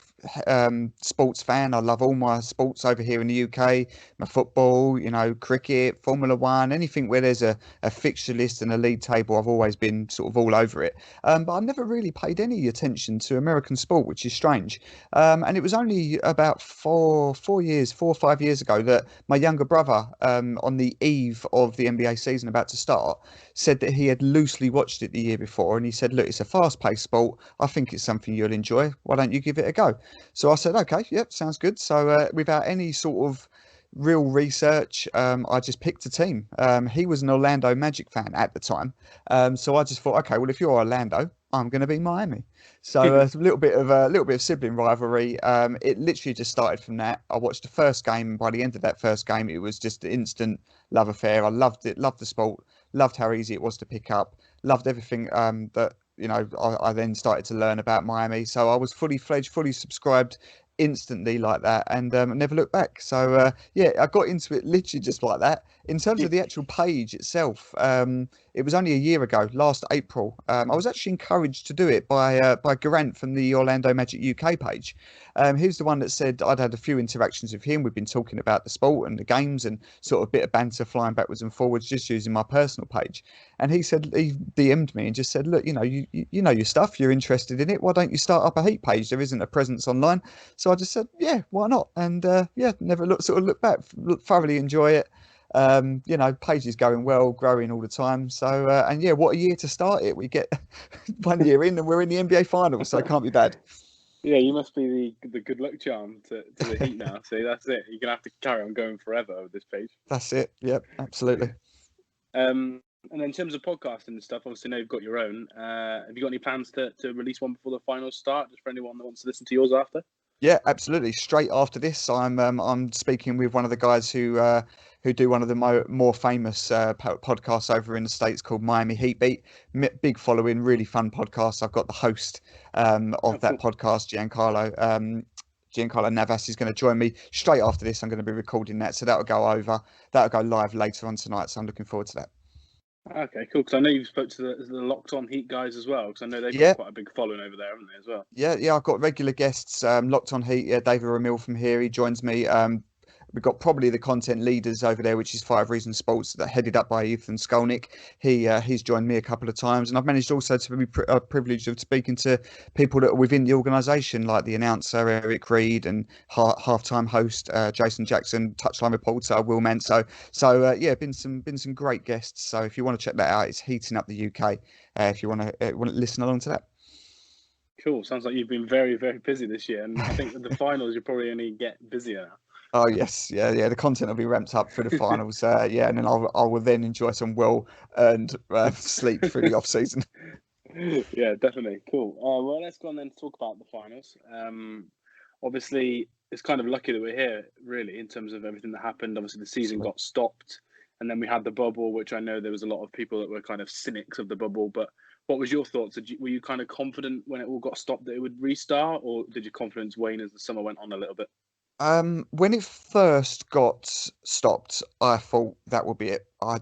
sports fan. I love all my sports over here in the UK. My football, cricket, Formula One, anything where there's a fixture list and a league table. I've always been sort of all over it. But I never really paid any attention to American sport, which is strange. And it was only about 4 or 5 years ago that my younger brother, on the eve of the NBA season about to start, said that he had loosely watched it the year before, and he said, look, it's a fast-paced sport. I think it's something you'll enjoy. Why don't you give it a go? So I said, okay, yep, sounds good. So without any sort of real research, I just picked a team. He was an Orlando Magic fan at the time. So I just thought, okay, well, if you're Orlando, I'm going to be Miami. So it's a little bit of sibling rivalry. It literally just started from that. I watched the first game, and by the end of that first game, it was just an instant love affair. I loved it, loved the sport, loved how easy it was to pick up, loved everything that I then started to learn about Miami. So I was fully fledged, fully subscribed instantly like that, and never looked back. So yeah, I got into it literally just like that. In terms of the actual page itself, it was only a year ago, last April. I was actually encouraged to do it by Garant from the Orlando Magic UK page. He's the one that said I'd had a few interactions with him. We've been talking about the sport and the games and sort of a bit of banter flying backwards and forwards, just using my personal page. And he said, he DM'd me and just said, look, you know your stuff, you're interested in it. Why don't you start up a Heat page? There isn't a presence online. So I just said, yeah, why not? And yeah, never look back. Thoroughly enjoy it. Page is going well, growing all the time. So and yeah, what a year to start it. We get 1 year in and we're in the NBA finals, so it can't be bad. Yeah, you must be the good luck charm to the Heat now. So that's it. You're gonna have to carry on going forever with this page. That's it. Yep, absolutely. And then in terms of podcasting and stuff, obviously now you've got your own. Have you got any plans to release one before the finals start, just for anyone that wants to listen to yours after? Yeah, absolutely. Straight after this, I'm speaking with one of the guys who do one of the more famous podcasts over in the States called Miami Heat Beat. Big following, really fun podcast. I've got the host Oh, of that cool. podcast, Giancarlo Navas, is going to join me straight after this. I'm going to be recording that, so that'll go live later on tonight. So I'm looking forward to that. Okay, cool. Because I know you've spoke to the Locked On Heat guys as well. Because I know they've got Yeah, quite a big following over there, haven't they, as well? yeah. I've got regular guests, Locked On Heat. Yeah, David Ramil from here. He joins me. We've got probably the content leaders over there, which is Five Reasons Sports, that headed up by Ethan Skolnick. He's joined me a couple of times, and I've managed also to be privileged of speaking to people that are within the organisation, like the announcer Eric Reed and halftime host Jason Jackson, touchline reporter Will Manso. So yeah, been some great guests. So if you want to check that out, it's Heating Up the UK. If you want to listen along to that. Cool. Sounds like you've been very, very busy this year, and I think with the finals, you probably only get busier Oh yes, yeah. The content will be ramped up for the finals, yeah, and then I will then enjoy some well-earned sleep through the off season. now. Yeah, definitely. Cool. Well, let's go on then to talk about the finals. Obviously, it's kind of lucky that we're here, really, in terms of everything that happened. Obviously, the season got stopped, and then we had the bubble, which I know there was a lot of people that were kind of cynics of the bubble. But what was your thoughts? Were you kind of confident when it all got stopped that it would restart, or did your confidence wane as the summer went on a little bit? When it first got stopped, I thought that would be it. I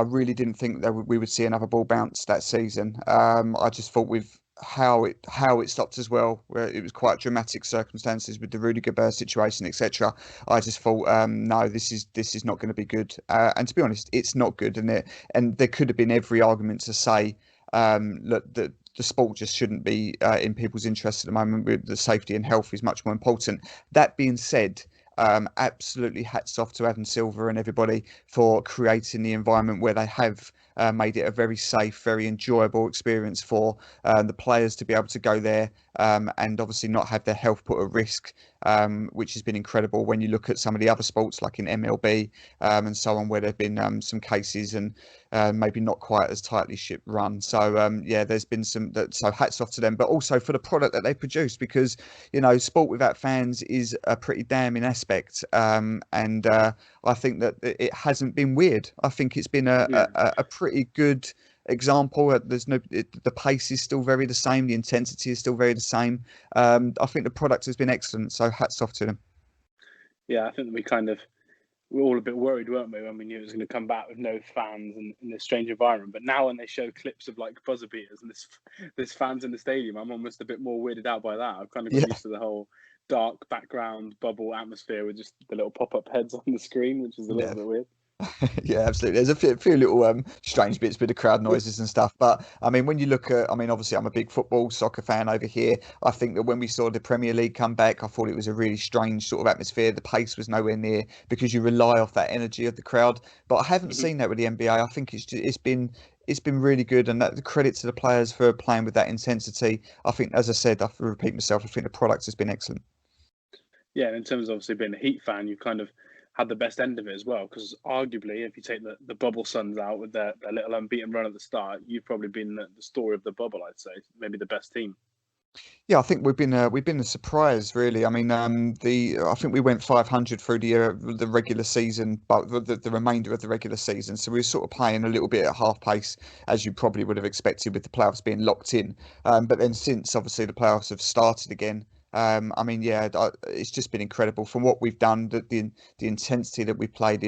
really didn't think that we would see another ball bounce that season. I just thought with how it stopped as well, where it was quite dramatic circumstances with the Rudy Gobert situation, etc. I just thought, no, this is not going to be good. And to be honest, it's not good, and there could have been every argument to say, look, the sport just shouldn't be in people's interests at the moment. With the safety and health is much more important. That being said, absolutely hats off to Adam Silver and everybody for creating the environment where they have made it a very safe, very enjoyable experience for the players to be able to go there and obviously not have their health put at risk, which has been incredible when you look at some of the other sports like in MLB and so on, where there have been some cases and maybe not quite as tightly run. So yeah, there's been some that. So hats off to them, but also for the product that they produce, because sport without fans is a pretty damning aspect, and I think that it hasn't been weird. I think it's been Yeah. a pretty good example. The pace is still very the same, the intensity is still very the same. I think the product has been excellent, so hats off to them. Yeah, I think we were all a bit worried, weren't we, when we knew it was going to come back with no fans and in this strange environment. But now when they show clips of like buzzer beaters and this fans in the stadium, I'm almost a bit more weirded out by that. I've kind of got Yeah. used to the whole dark background bubble atmosphere with just the little pop-up heads on the screen, which is a little Yeah. bit weird. Yeah, absolutely. There's a few little strange bits with the crowd noises and stuff. But I mean, when you look at, I mean, obviously I'm a big football soccer fan over here. I think that when we saw the Premier League come back, I thought it was a really strange sort of atmosphere. The pace was nowhere near, because you rely off that energy of the crowd. But I haven't Hmm. seen that with the NBA. I think it's been really good, and that the credit to the players for playing with that intensity. I think, as I said, I repeat myself, I think the product has been excellent. Yeah, and in terms of obviously being a Heat fan, you kind of had the best end of it as well. Because arguably, if you take the bubble Suns out with their little unbeaten run at the start, you've probably been the story of the bubble. I'd say maybe the best team. Yeah, I think we've been a surprise, really. I mean, I think we went 500 through the regular season, but the remainder of the regular season. So we were sort of playing a little bit at half pace, as you probably would have expected with the playoffs being locked in. But then since obviously the playoffs have started again, I mean, yeah, it's just been incredible from what we've done. The intensity that we played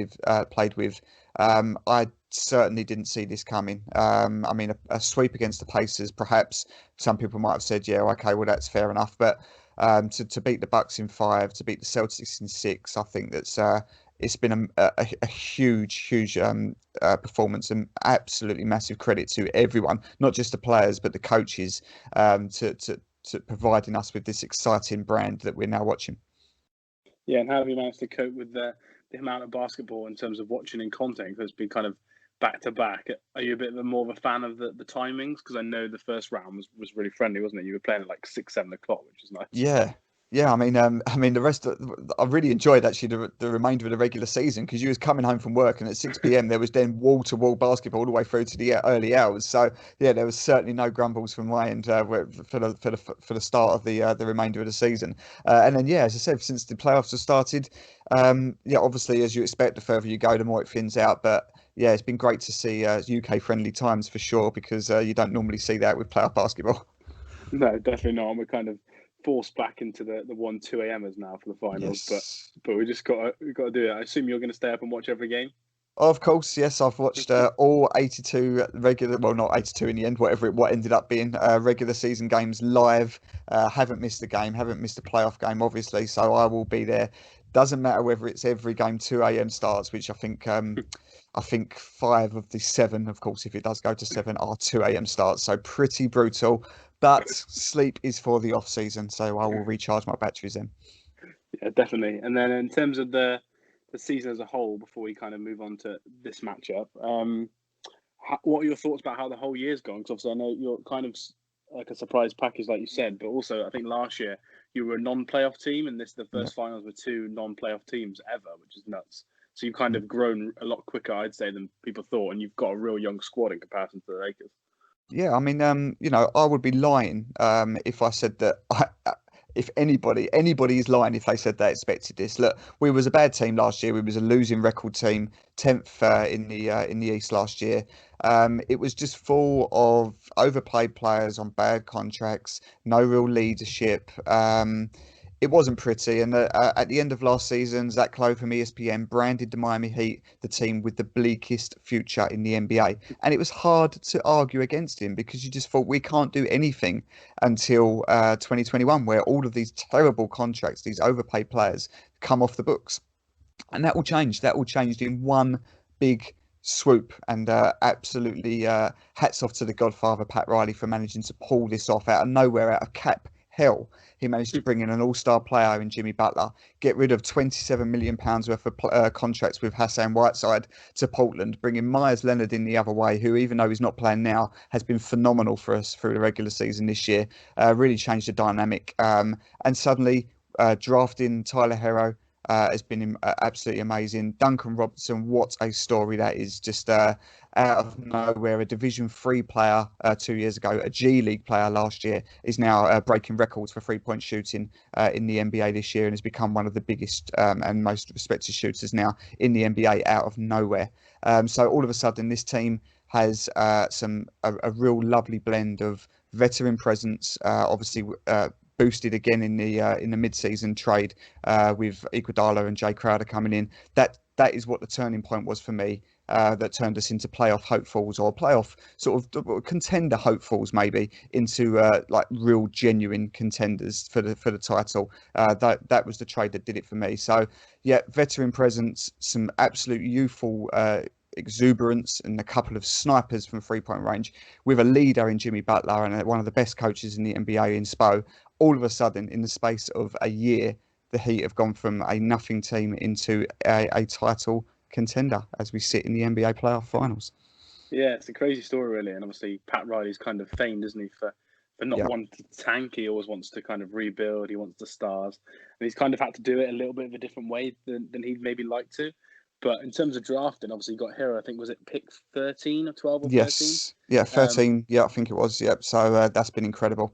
with. I certainly didn't see this coming. I mean, a sweep against the Pacers, perhaps some people might have said, yeah, okay, well, that's fair enough. But to beat the Bucks in 5, to beat the Celtics in 6, I think it's been a huge performance, and absolutely massive credit to everyone, not just the players but the coaches, to providing us with this exciting brand that we're now watching. Yeah, and how have you managed to cope with the amount of basketball in terms of watching in content? Because it's been kind of back to back. Are you a bit more of a fan of the timings? Because I know the first round was really friendly, wasn't it? You were playing at like 6, 7 o'clock, which is nice. Yeah. Yeah, I mean, I really enjoyed actually the remainder of the regular season because you was coming home from work and at 6 p.m. there was then wall-to-wall basketball all the way through to the early hours. So yeah, there was certainly no grumbles from my end for the start of the remainder of the season. And then yeah, as I said, since the playoffs have started, yeah, obviously as you expect, the further you go, the more it thins out. But yeah, it's been great to see UK friendly times for sure because you don't normally see that with playoff basketball. No, definitely not. And we're kind of forced back into the 1-2 a.m.ers now for the finals, but Yes. we got to do it. I assume you're going to stay up and watch every game. Of course, yes. I've watched all 82 regular, well, not 82 in the end, what ended up being regular season games live. Haven't missed a game, haven't missed a playoff game, obviously. So I will be there. Doesn't matter whether it's every game 2 a.m. starts, which I think 5 of the 7, of course, if it does go to 7, are 2 a.m. starts. So pretty brutal. But sleep is for the off season, so I will recharge my batteries then. Yeah, definitely. And then in terms of the season as a whole, before we kind of move on to this matchup, what are your thoughts about how the whole year's gone? Because obviously I know you're kind of like a surprise package, like you said, but also I think last year you were a non-playoff team, and the Yeah. first finals were 2 non-playoff teams ever, which is nuts. So you've kind of grown a lot quicker, I'd say, than people thought, and you've got a real young squad in comparison to the Lakers. Yeah, I mean, I would be lying if I said that if anybody is lying if they said they expected this. Look, we was a bad team last year. We was a losing record team, 10th in the East last year. It was just full of overpaid players on bad contracts, no real leadership. It wasn't pretty. And at the end of last season, Zach Lowe from ESPN branded the Miami Heat the team with the bleakest future in the NBA. And it was hard to argue against him because you just thought we can't do anything until 2021, where all of these terrible contracts, these overpaid players, come off the books. And that will change. That will change in one big swoop. And absolutely hats off to the Godfather, Pat Riley, for managing to pull this off out of nowhere, out of cap hell. He managed to bring in an all-star player in Jimmy Butler, get rid of £27 million worth of contracts with Hassan Whiteside to Portland, bringing Myers Leonard in the other way, who, even though he's not playing now, has been phenomenal for us through the regular season this year. Really changed the dynamic. And suddenly drafting Tyler Hero has been absolutely amazing. Duncan Robertson, what a story that is! Just out of nowhere, a Division 3 player 2 years ago, a G League player last year, is now breaking records for three-point shooting in the NBA this year and has become one of the biggest and most respected shooters now in the NBA out of nowhere. So all of a sudden, this team has a real lovely blend of veteran presence, obviously boosted again in the mid-season trade with Iguodala and Jay Crowder coming in. That is what the turning point was for me. That turned us into playoff hopefuls or playoff sort of contender hopefuls, maybe into like real genuine contenders for the title. That was the trade that did it for me. So yeah, veteran presence, some absolute youthful exuberance, and a couple of snipers from 3-point range, with a leader in Jimmy Butler and one of the best coaches in the NBA in Spo. All of a sudden, in the space of a year, the Heat have gone from a nothing team into a title contender as we sit in the NBA playoff finals. Yeah, it's a crazy story, really. And obviously, Pat Riley's kind of famed, isn't he, for not Yeah. wanting to tank. He always wants to kind of rebuild. He wants the stars. And he's kind of had to do it a little bit of a different way than he'd maybe like to. But in terms of drafting, obviously, you got Hero, I think, was it pick 13 or 12 or 13? Yes. Yeah, 13. Yeah, I think it was. Yep. So that's been incredible.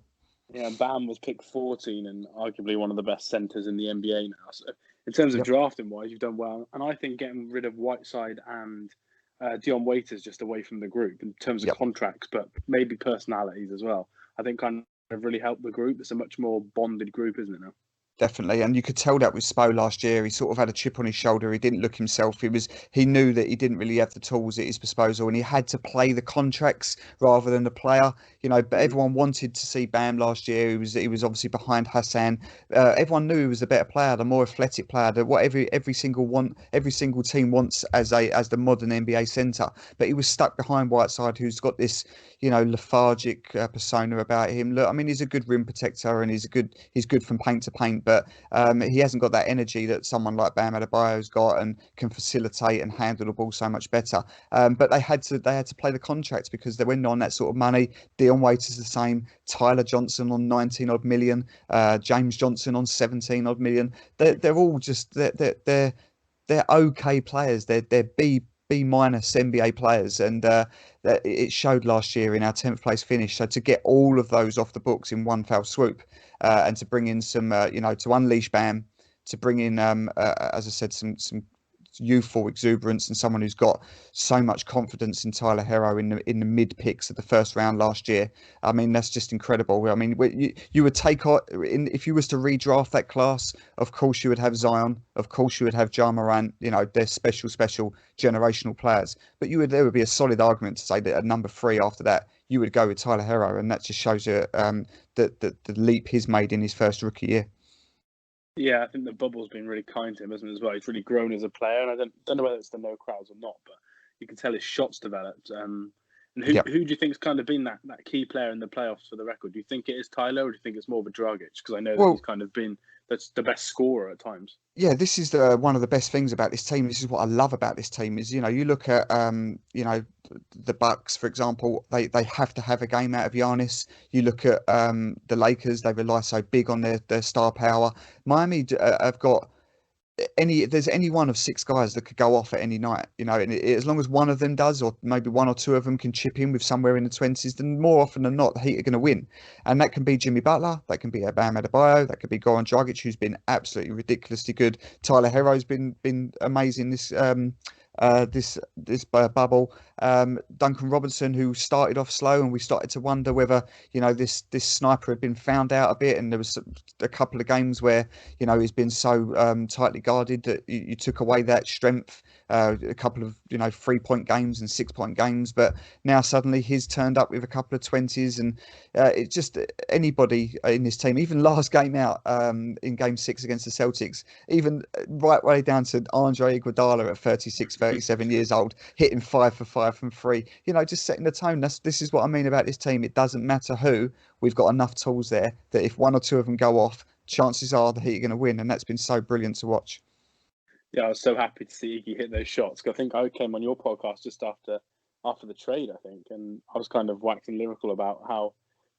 Yeah, and Bam was pick 14 and arguably one of the best centers in the NBA now. So in terms of Yep. drafting wise, you've done well. And I think getting rid of Whiteside and Dion Waiters just away from the group in terms of Yep. contracts, but maybe personalities as well, I think kind of really helped the group. It's a much more bonded group, isn't it now? Definitely, and you could tell that with Spo last year. He sort of had a chip on his shoulder. He didn't look himself. He knew that he didn't really have the tools at his disposal, and he had to play the contracts rather than the player. But everyone wanted to see Bam last year. He was obviously behind Hassan. Everyone knew he was a better player, the more athletic player, what every single team wants as the modern NBA center. But he was stuck behind Whiteside, who's got this lethargic persona about him. Look, I mean, he's a good rim protector and he's good from paint to paint. but he hasn't got that energy that someone like Bam Adebayo's got and can facilitate and handle the ball so much better. But they had to play the contracts because they went on that sort of money. Dion Waiters the same, Tyler Johnson on 19 odd million, James Johnson on 17 odd million. They're all just they're okay players. They're B minus NBA players, and it showed last year in our 10th place finish. So to get all of those off the books in one foul swoop, and to bring in some, to unleash Bam, to bring in, as I said, some youthful exuberance and someone who's got so much confidence in Tyler Hero in the mid picks of the first round last year. I mean, that's just incredible. I mean, you would take on, if you was to redraft that class, of course you would have Zion, of course you would have Ja Morant. They're special generational players, but there would be a solid argument to say that at number 3 after that you would go with Tyler Hero, and that just shows you the leap he's made in his first rookie year. Yeah, I think the bubble's been really kind to him, hasn't it, as well? He's really grown as a player, and I don't know whether it's the no crowds or not, but you can tell his shots developed. And who do you think's kind of been that key player in the playoffs for the record? Do you think it is Tyler, or do you think it's more of a Dragic? Because I know that he's kind of been the best scorer at times. Yeah, this is one of the best things about this team. This is what I love about this team is, you look at, the Bucks, for example, they have to have a game out of Giannis. You look at the Lakers, they rely so big on their star power. Miami have got there's any one of 6 guys that could go off at any night, and as long as one of them does, or maybe 1 or 2 of them can chip in with somewhere in the 20s, then more often than not, the Heat are going to win. And that can be Jimmy Butler, that can be Bam Adebayo, that could be Goran Dragic, who's been absolutely ridiculously good. Tyler Hero's been amazing this bubble. Duncan Robinson, who started off slow, and we started to wonder whether this sniper had been found out a bit, and there was a couple of games where he's been so tightly guarded that you took away that strength. A couple of 3-point games and 6-point games, but now suddenly he's turned up with a couple of 20s, and it's just anybody in this team, even last game out in game 6 against the Celtics, even right way down to Andre Iguodala at 37 years old, hitting 5 for 5 from 3, just setting the tone. This is what I mean about this team. It doesn't matter who, we've got enough tools there that if 1 or 2 of them go off, chances are the Heat are going to win, and that's been so brilliant to watch. Yeah, I was so happy to see Iggy hit those shots. I think I came on your podcast just after the trade, I think, and I was kind of waxing lyrical about how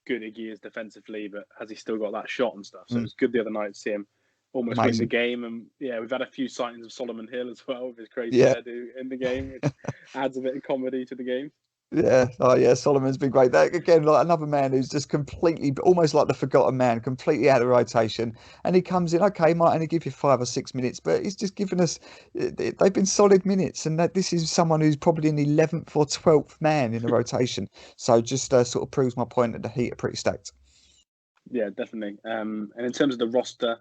good Iggy is defensively, but has he still got that shot and stuff? So it was good the other night to see him almost win the game. And yeah, we've had a few sightings of Solomon Hill as well with his crazy hairdo in the game, which adds a bit of comedy to the game. Yeah, Solomon's been great. That again, like another man who's just completely, almost like the forgotten man, completely out of rotation, and he comes in. Okay, might only give you 5 or 6 minutes, but he's just given us. They've been solid minutes, and that this is someone who's probably an 11th or 12th man in the rotation. So just sort of proves my point that the Heat are pretty stacked. Yeah, definitely. And in terms of the roster,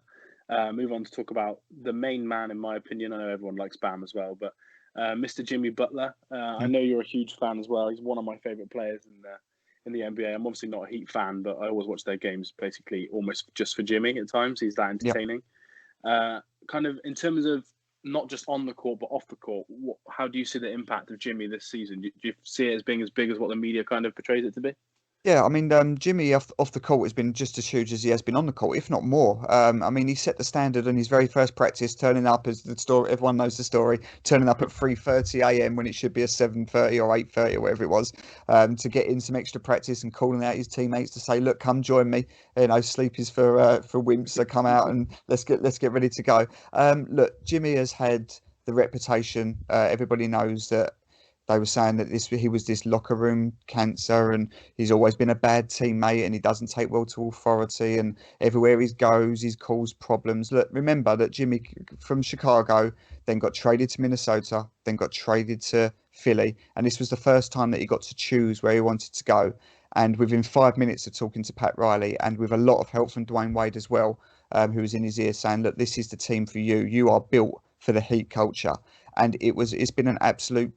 move on to talk about the main man, in my opinion. I know everyone likes Bam as well, but Mr. Jimmy Butler. I know you're a huge fan as well. He's one of my favourite players in the NBA. I'm obviously not a Heat fan, but I always watch their games basically almost just for Jimmy at times. He's that entertaining. Kind of in terms of not just on the court, but off the court, how do you see the impact of Jimmy this season? Do you see it as being as big as what the media kind of portrays it to be? Yeah, I mean, Jimmy off the court has been just as huge as he has been on the court, if not more. I mean, he set the standard in his very first practice, turning up as the story. Everyone knows the story. Turning up at 3:30 a.m. when it should be a 7:30 or 8:30 or whatever it was, to get in some extra practice and calling out his teammates to say, "Look, come join me. Sleep is for wimps. So come out and let's get ready to go." Look, Jimmy has had the reputation. Everybody knows that. They were saying that he was this locker room cancer, and he's always been a bad teammate, and he doesn't take well to authority, and everywhere he goes, he's caused problems. Look, remember that Jimmy from Chicago then got traded to Minnesota, then got traded to Philly, and this was the first time that he got to choose where he wanted to go. And within 5 minutes of talking to Pat Riley, and with a lot of help from Dwayne Wade as well, who was in his ear saying, "Look, this is the team for you. You are built for the Heat culture." And it's been an absolute,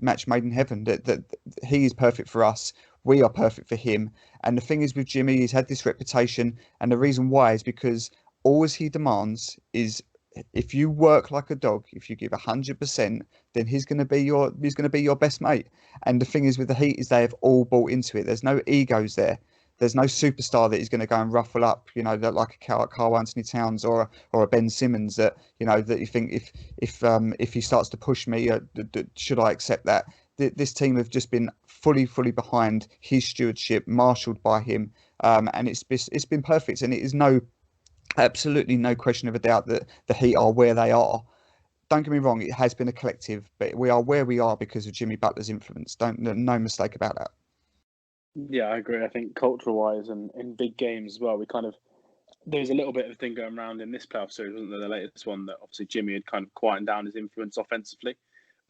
match made in heaven. That he is perfect for us. We are perfect for him. And the thing is with Jimmy, he's had this reputation. And the reason why is because all he demands is if you work like a dog, if you give 100%, then he's going to be your best mate. And the thing is with the Heat is they have all bought into it. There's no egos there. There's no superstar that is going to go and ruffle up, that like a Carl Anthony Towns or a Ben Simmons that that you think if he starts to push me, should I accept that? This team have just been fully behind his stewardship, marshalled by him, and it's been perfect. And it is absolutely no question of a doubt that the Heat are where they are. Don't get me wrong, it has been a collective, but we are where we are because of Jimmy Butler's influence. No mistake about that. Yeah, I agree. I think cultural-wise and in big games as well, there's a little bit of a thing going around in this playoff series, wasn't there? The latest one that obviously Jimmy had kind of quietened down his influence offensively.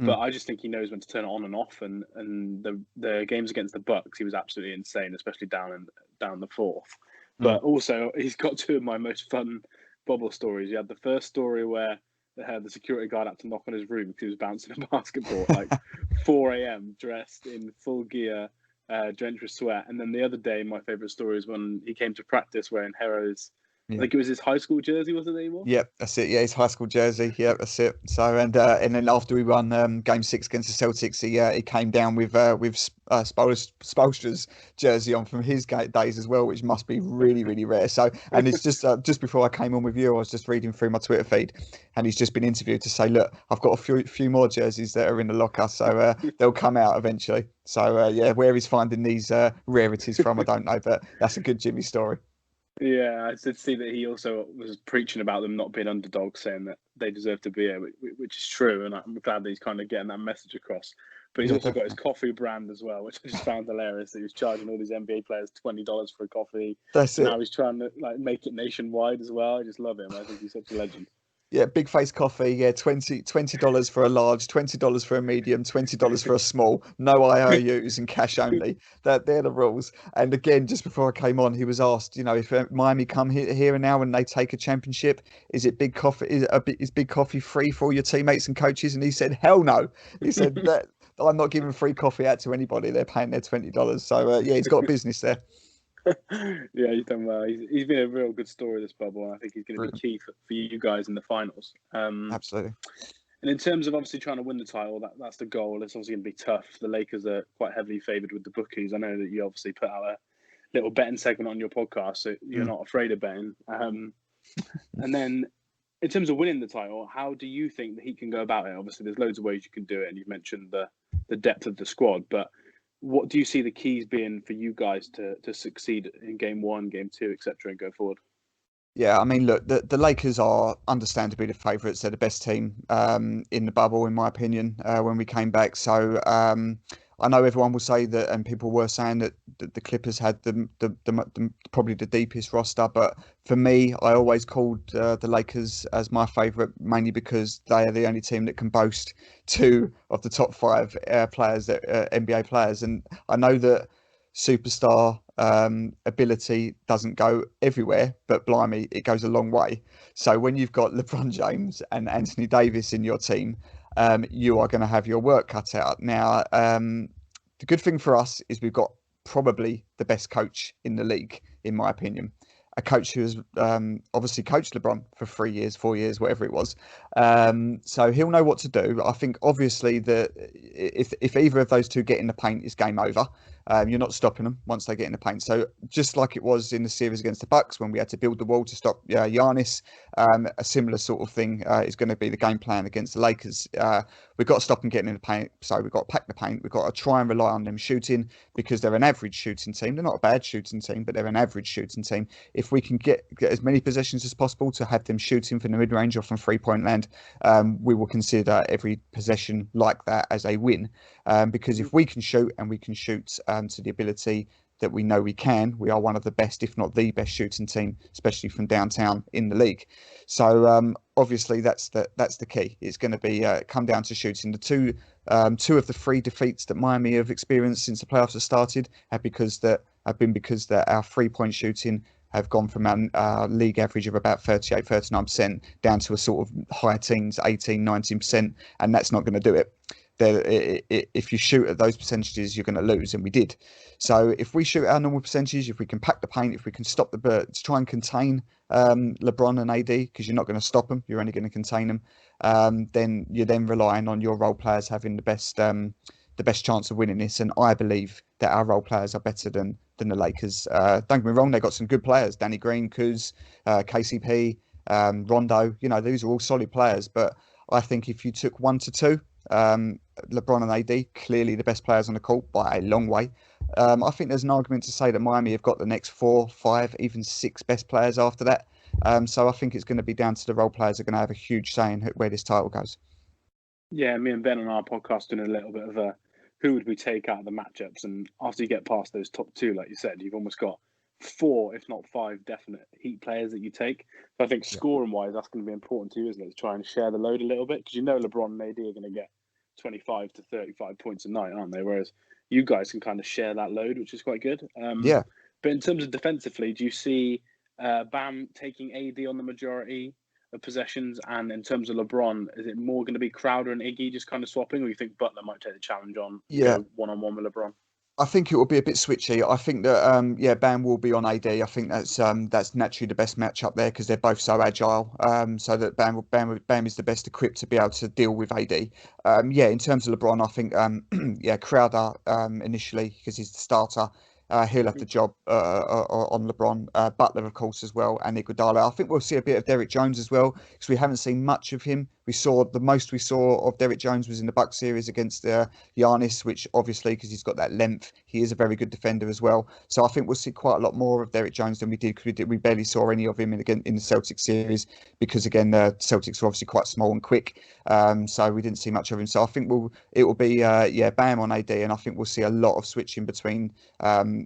But I just think he knows when to turn it on and off. And the games against the Bucks, he was absolutely insane, especially down the fourth. But also, he's got two of my most fun bubble stories. You had the first story where the security guard had to knock on his room because he was bouncing a basketball at like 4 a.m. dressed in full gear, drenched with sweat. And then the other day, my favourite story is when he came to practice wearing Hero's. I think it was his high school jersey, wasn't it anymore? Yep, that's it. Yeah, his high school jersey. Yep, that's it. So and then after we won Game 6 against the Celtics, he came down with Spoelstra's jersey on from his days as well, which must be really rare. So and it's just before I came on with you, I was just reading through my Twitter feed, and he's just been interviewed to say, look, I've got a few more jerseys that are in the locker, so they'll come out eventually. So where he's finding these rarities from, I don't know, but that's a good Jimmy story. Yeah, I did see that he also was preaching about them not being underdogs, saying that they deserve to be here, which is true, and I'm glad that he's kind of getting that message across. But he's also got his coffee brand as well, which I just found hilarious. That he was charging all these NBA players $20 for a coffee. That's it. Now he's trying to make it nationwide as well. I just love him. I think he's such a legend. Yeah, Big Face Coffee. Yeah, $20 for a large, $20 for a medium, $20 for a small. No IOUs and cash only. They're the rules. And again, just before I came on, he was asked, if Miami come here and now and they take a championship, is it Big Coffee? Is Big Coffee free for all your teammates and coaches? And he said, hell no. He said that I'm not giving free coffee out to anybody. They're paying their $20. So he's got a business there. Yeah, he's done well. He's been a real good story this bubble, and I think he's going to be key for you guys in the finals. Absolutely. And in terms of obviously trying to win the title, that's the goal. It's obviously going to be tough. The Lakers are quite heavily favoured with the bookies. I know that you obviously put out a little betting segment on your podcast, so you're not afraid of betting. And then in terms of winning the title, how do you think that he can go about it? Obviously, there's loads of ways you can do it, and you've mentioned the depth of the squad, but what do you see the keys being for you guys to succeed in game 1, game 2, etc., and go forward? Yeah, I mean, look, the Lakers are understandably the favourites. They're the best team in the bubble, in my opinion, when we came back. So I know everyone will say that, and people were saying that the Clippers had probably the deepest roster. But for me, I always called the Lakers as my favourite, mainly because they are the only team that can boast 2 of the top 5 players, NBA players. And I know that superstar ability doesn't go everywhere, but blimey, it goes a long way. So when you've got LeBron James and Anthony Davis in your team, you are going to have your work cut out. Now, the good thing for us is we've got probably the best coach in the league, in my opinion. A coach who has obviously coached LeBron for 3 years, 4 years, whatever it was. So he'll know what to do. I think obviously that if either of those two get in the paint, it's game over. You're not stopping them once they get in the paint. So just like it was in the series against the Bucks when we had to build the wall to stop Giannis, a similar sort of thing is going to be the game plan against the Lakers. We've got to stop them getting in the paint. So we've got to pack the paint. We've got to try and rely on them shooting because they're an average shooting team. They're not a bad shooting team, but they're an average shooting team. If we can get as many possessions as possible to have them shooting from the mid-range or from three-point land, we will consider every possession like that as a win. Because if we can shoot and we can shoot to the ability that we know we can, we are one of the best, if not the best shooting team, especially from downtown in the league. So obviously that's the key. It's going to be come down to shooting. The two of the 3 defeats that Miami have experienced since the playoffs have started have been because that our 3-point shooting have gone from our league average of about 38-39% down to a sort of high teens, 18-19%, and that's not going to do it. If you shoot at those percentages, you're going to lose, and we did. So if we shoot our normal percentages, if we can pack the paint, if we can stop the birds, try and contain LeBron and AD, because you're not going to stop them, you're only going to contain them, then you're then relying on your role players having the best chance of winning this. And I believe that our role players are better than the Lakers. Don't get me wrong, they got some good players: Danny Green, Kuz, KCP, Rondo. You know, these are all solid players. But I think if you took 1 to 2, LeBron and AD, clearly the best players on the court by a long way. I think there's an argument to say that Miami have got the next 4, 5, even 6 best players after that. So I think it's going to be down to the role players are going to have a huge say in where this title goes. Yeah, me and Ben on our podcast doing a little bit of a who would we take out of the matchups, and after you get past those top 2, like you said, you've almost got 4, if not 5, definite Heat players that you take. So I think scoring wise, that's going to be important too, isn't it? To try and share the load a little bit, because LeBron and AD are going to get 25 to 35 points a night, aren't they? Whereas you guys can kind of share that load, which is quite good. But in terms of defensively, do you see Bam taking AD on the majority of possessions, and in terms of LeBron, is it more going to be Crowder and Iggy just kind of swapping, or you think Butler might take the challenge on go one-on-one with LeBron? I think it will be a bit switchy. I think that Bam will be on AD. I think that's naturally the best matchup there because they're both so agile. So that Bam is the best equipped to be able to deal with AD. In terms of LeBron, I think Crowder initially because he's the starter. He'll have the job on LeBron. Butler, of course, as well, and Iguodala. I think we'll see a bit of Derrick Jones as well because we haven't seen much of him. The most we saw of Derrick Jones was in the Bucks series against Giannis, which obviously, because he's got that length, he is a very good defender as well. So I think we'll see quite a lot more of Derrick Jones than we did because we barely saw any of him in the Celtics series because, again, the Celtics were obviously quite small and quick. So we didn't see much of him. So I think it will be Bam on AD, and I think we'll see a lot of switching between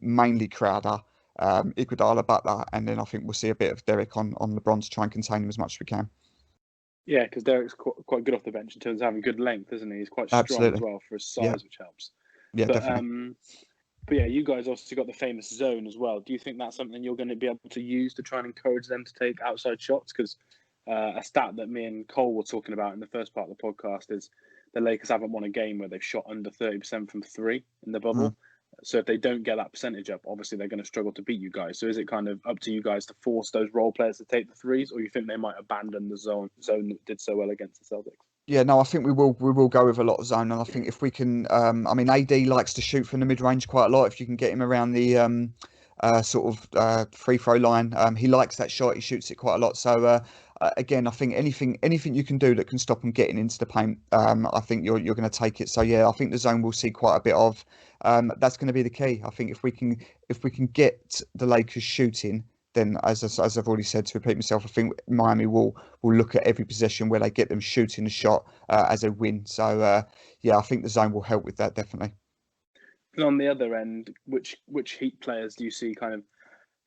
mainly Crowder, Iguodala, Butler, and then I think we'll see a bit of Derrick on LeBron to try and contain him as much as we can. Yeah, because Derrick's quite good off the bench in terms of having good length, isn't he? He's quite strong as well for his size, which helps. Yeah, but, definitely. But yeah, you guys also got the famous zone as well. Do you think that's something you're going to be able to use to try and encourage them to take outside shots? Because a stat that me and Cole were talking about in the first part of the podcast is the Lakers haven't won a game where they've shot under 30% from 3 in the bubble. So if they don't get that percentage up, obviously they're going to struggle to beat you guys. So is it kind of up to you guys to force those role players to take the threes, or you think they might abandon the zone that did so well against the Celtics? Yeah, no, I think we will go with a lot of zone, and I think if we can, AD likes to shoot from the mid range quite a lot. If you can get him around the free throw line, he likes that shot. He shoots it quite a lot. So again, I think anything you can do that can stop him getting into the paint, I think you're going to take it. So yeah, I think the zone will see quite a bit of. That's going to be the key. I think if we can get the Lakers shooting, then as I've already said, to repeat myself, I think Miami will look at every possession where they get them shooting the shot as a win. So I think the zone will help with that definitely. And on the other end, which Heat players do you see kind of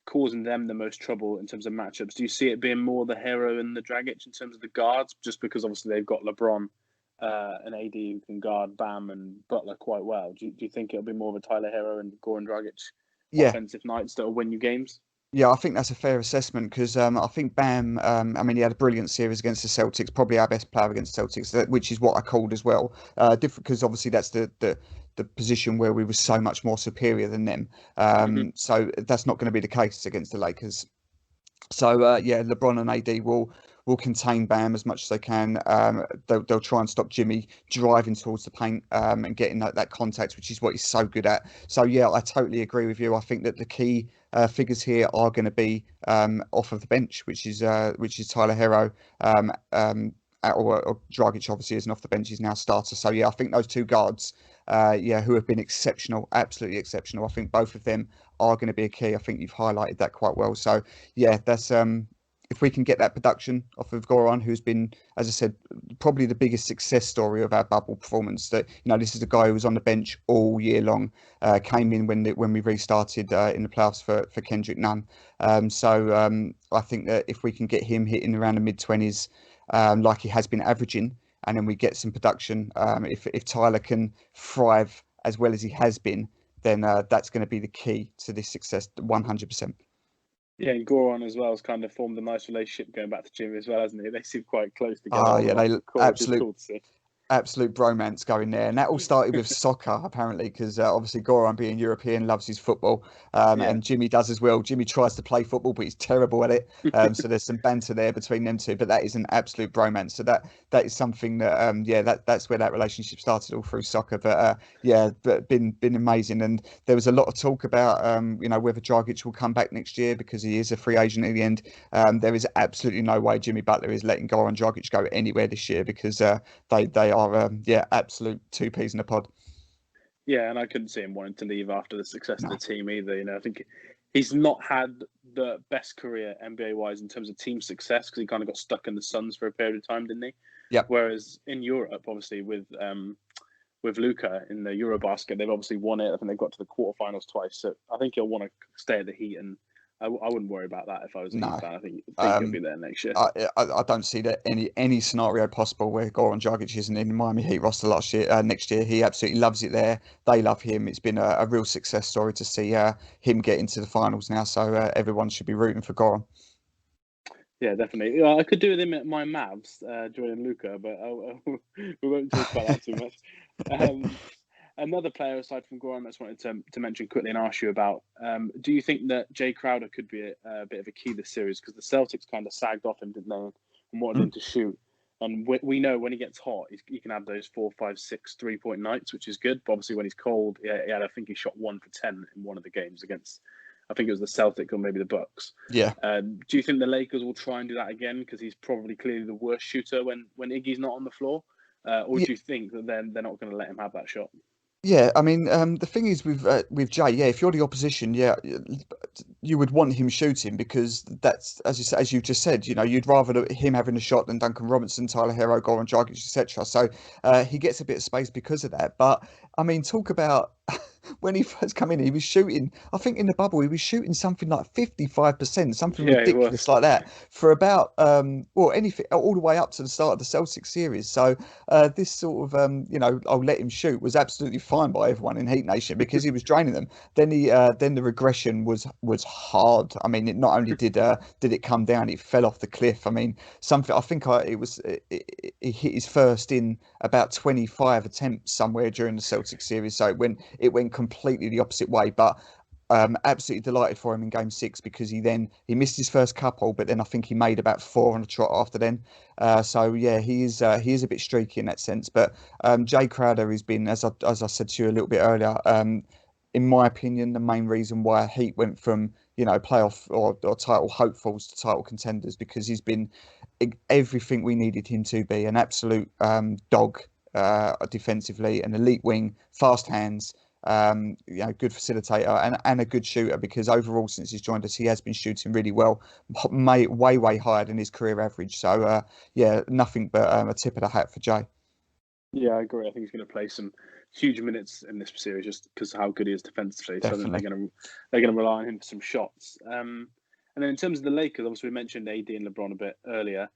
causing them the most trouble in terms of matchups? Do you see it being more the Hero and the Dragic in terms of the guards, just because obviously they've got LeBron and AD who can guard Bam and Butler quite well? Do you think it'll be more of a Tyler Hero and Goran Dragic offensive nights that will win you games? Yeah, I think that's a fair assessment because I think Bam, he had a brilliant series against the Celtics, probably our best player against the Celtics, which is what I called as well. Different because obviously that's the position where we were so much more superior than them. So that's not going to be the case against the Lakers. So LeBron and AD will contain Bam as much as they can. They'll try and stop Jimmy driving towards the paint and getting that contact, which is what he's so good at. So yeah, I totally agree with you. I think that the key figures here are going to be off of the bench, which is Tyler Hero. Or Dragic obviously isn't off the bench; he's now starter. So yeah, I think those two guards, who have been exceptional, absolutely exceptional. I think both of them are going to be a key. I think you've highlighted that quite well. So yeah, that's if we can get that production off of Goran, who's been, as I said, probably the biggest success story of our bubble performance. That this is a guy who was on the bench all year long, came in when we restarted in the playoffs for Kendrick Nunn. I think that if we can get him hitting around the mid-20s. Like he has been averaging, and then we get some production. If Tyler can thrive as well as he has been, then that's going to be the key to this success, 100%. Yeah, and Goran as well has kind of formed a nice relationship going back to Jimmy as well, hasn't he? They seem quite close together. They absolutely. Cool to see. absolute bromance going there, and that all started with soccer apparently, because obviously Goran, being European, loves his football, and Jimmy does as well. Jimmy tries to play football, but he's terrible at it. So there's some banter there between them two, but that is an absolute bromance. So that is something that that's where that relationship started, all through soccer. But but been amazing, and there was a lot of talk about whether Dragic will come back next year because he is a free agent at the end. There is absolutely no way Jimmy Butler is letting Goran Dragic go anywhere this year, because they are absolute two peas in a pod. Yeah, and I couldn't see him wanting to leave after the success of the team either. I think he's not had the best career NBA wise in terms of team success, because he kind of got stuck in the Suns for a period of time, didn't he? Yeah. Whereas in Europe, obviously with Luka in the Eurobasket, they've obviously won it. I think they've got to the quarterfinals twice. So I think he'll want to stay at the Heat, and I wouldn't worry about that if I was a Heat fan. I think he'll be there next year. I don't see that any scenario possible where Goran Dragic isn't in the Miami Heat roster next year. He absolutely loves it there. They love him. It's been a real success story to see him get into the finals now. So everyone should be rooting for Goran. Yeah, definitely. I could do with him at my Mavs, joining Luka, but we won't talk about that too much. Another player aside from Goran, I just wanted to mention quickly and ask you about. Do you think that Jay Crowder could be a bit of a key this series? Because the Celtics kind of sagged off him, didn't they, and wanted him to shoot. And we know when he gets hot, he can have those 4, 5, 6 3-point nights, which is good. But obviously, when he's cold, I think he shot 1 for 10 in one of the games against, I think it was the Celtics or maybe the Bucks. Yeah. Do you think the Lakers will try and do that again? Because he's probably clearly the worst shooter when Iggy's not on the floor. Or do you think that they're not going to let him have that shot? Yeah, I mean, the thing is with Jay, if you're the opposition, you would want him shooting, because that's, as you just said, you'd rather him having a shot than Duncan Robinson, Tyler Hero, Goran Dragic, etc. So he gets a bit of space because of that. But I mean, talk about when he first came in, he was shooting, I think in the bubble, he was shooting something like 55%, something ridiculous like that, for about, anything, all the way up to the start of the Celtics series. So this sort of, I'll let him shoot was absolutely fine by everyone in Heat Nation, because he was draining them. Then the regression was hard. I mean, it not only did it come down, it fell off the cliff. I mean, it hit his first in about 25 attempts somewhere during the Celtics series. So it went completely the opposite way. But absolutely delighted for him in Game 6, because he missed his first couple, but then I think he made about 4 on a trot after then. So yeah, he is a bit streaky in that sense. But Jay Crowder has been, as I said to you a little bit earlier, in my opinion, the main reason why Heat went from playoff or title hopefuls to title contenders, because he's been everything we needed him to be: an absolute dog defensively, an elite wing, fast hands. Good facilitator and a good shooter, because overall since he's joined us, he has been shooting really well, way higher than his career average. So nothing but a tip of the hat for Jay. Yeah, I agree. I think he's going to play some huge minutes in this series just because of how good he is defensively. Definitely. So I think they're going to rely on him for some shots. And then in terms of the Lakers, obviously we mentioned AD and LeBron a bit earlier.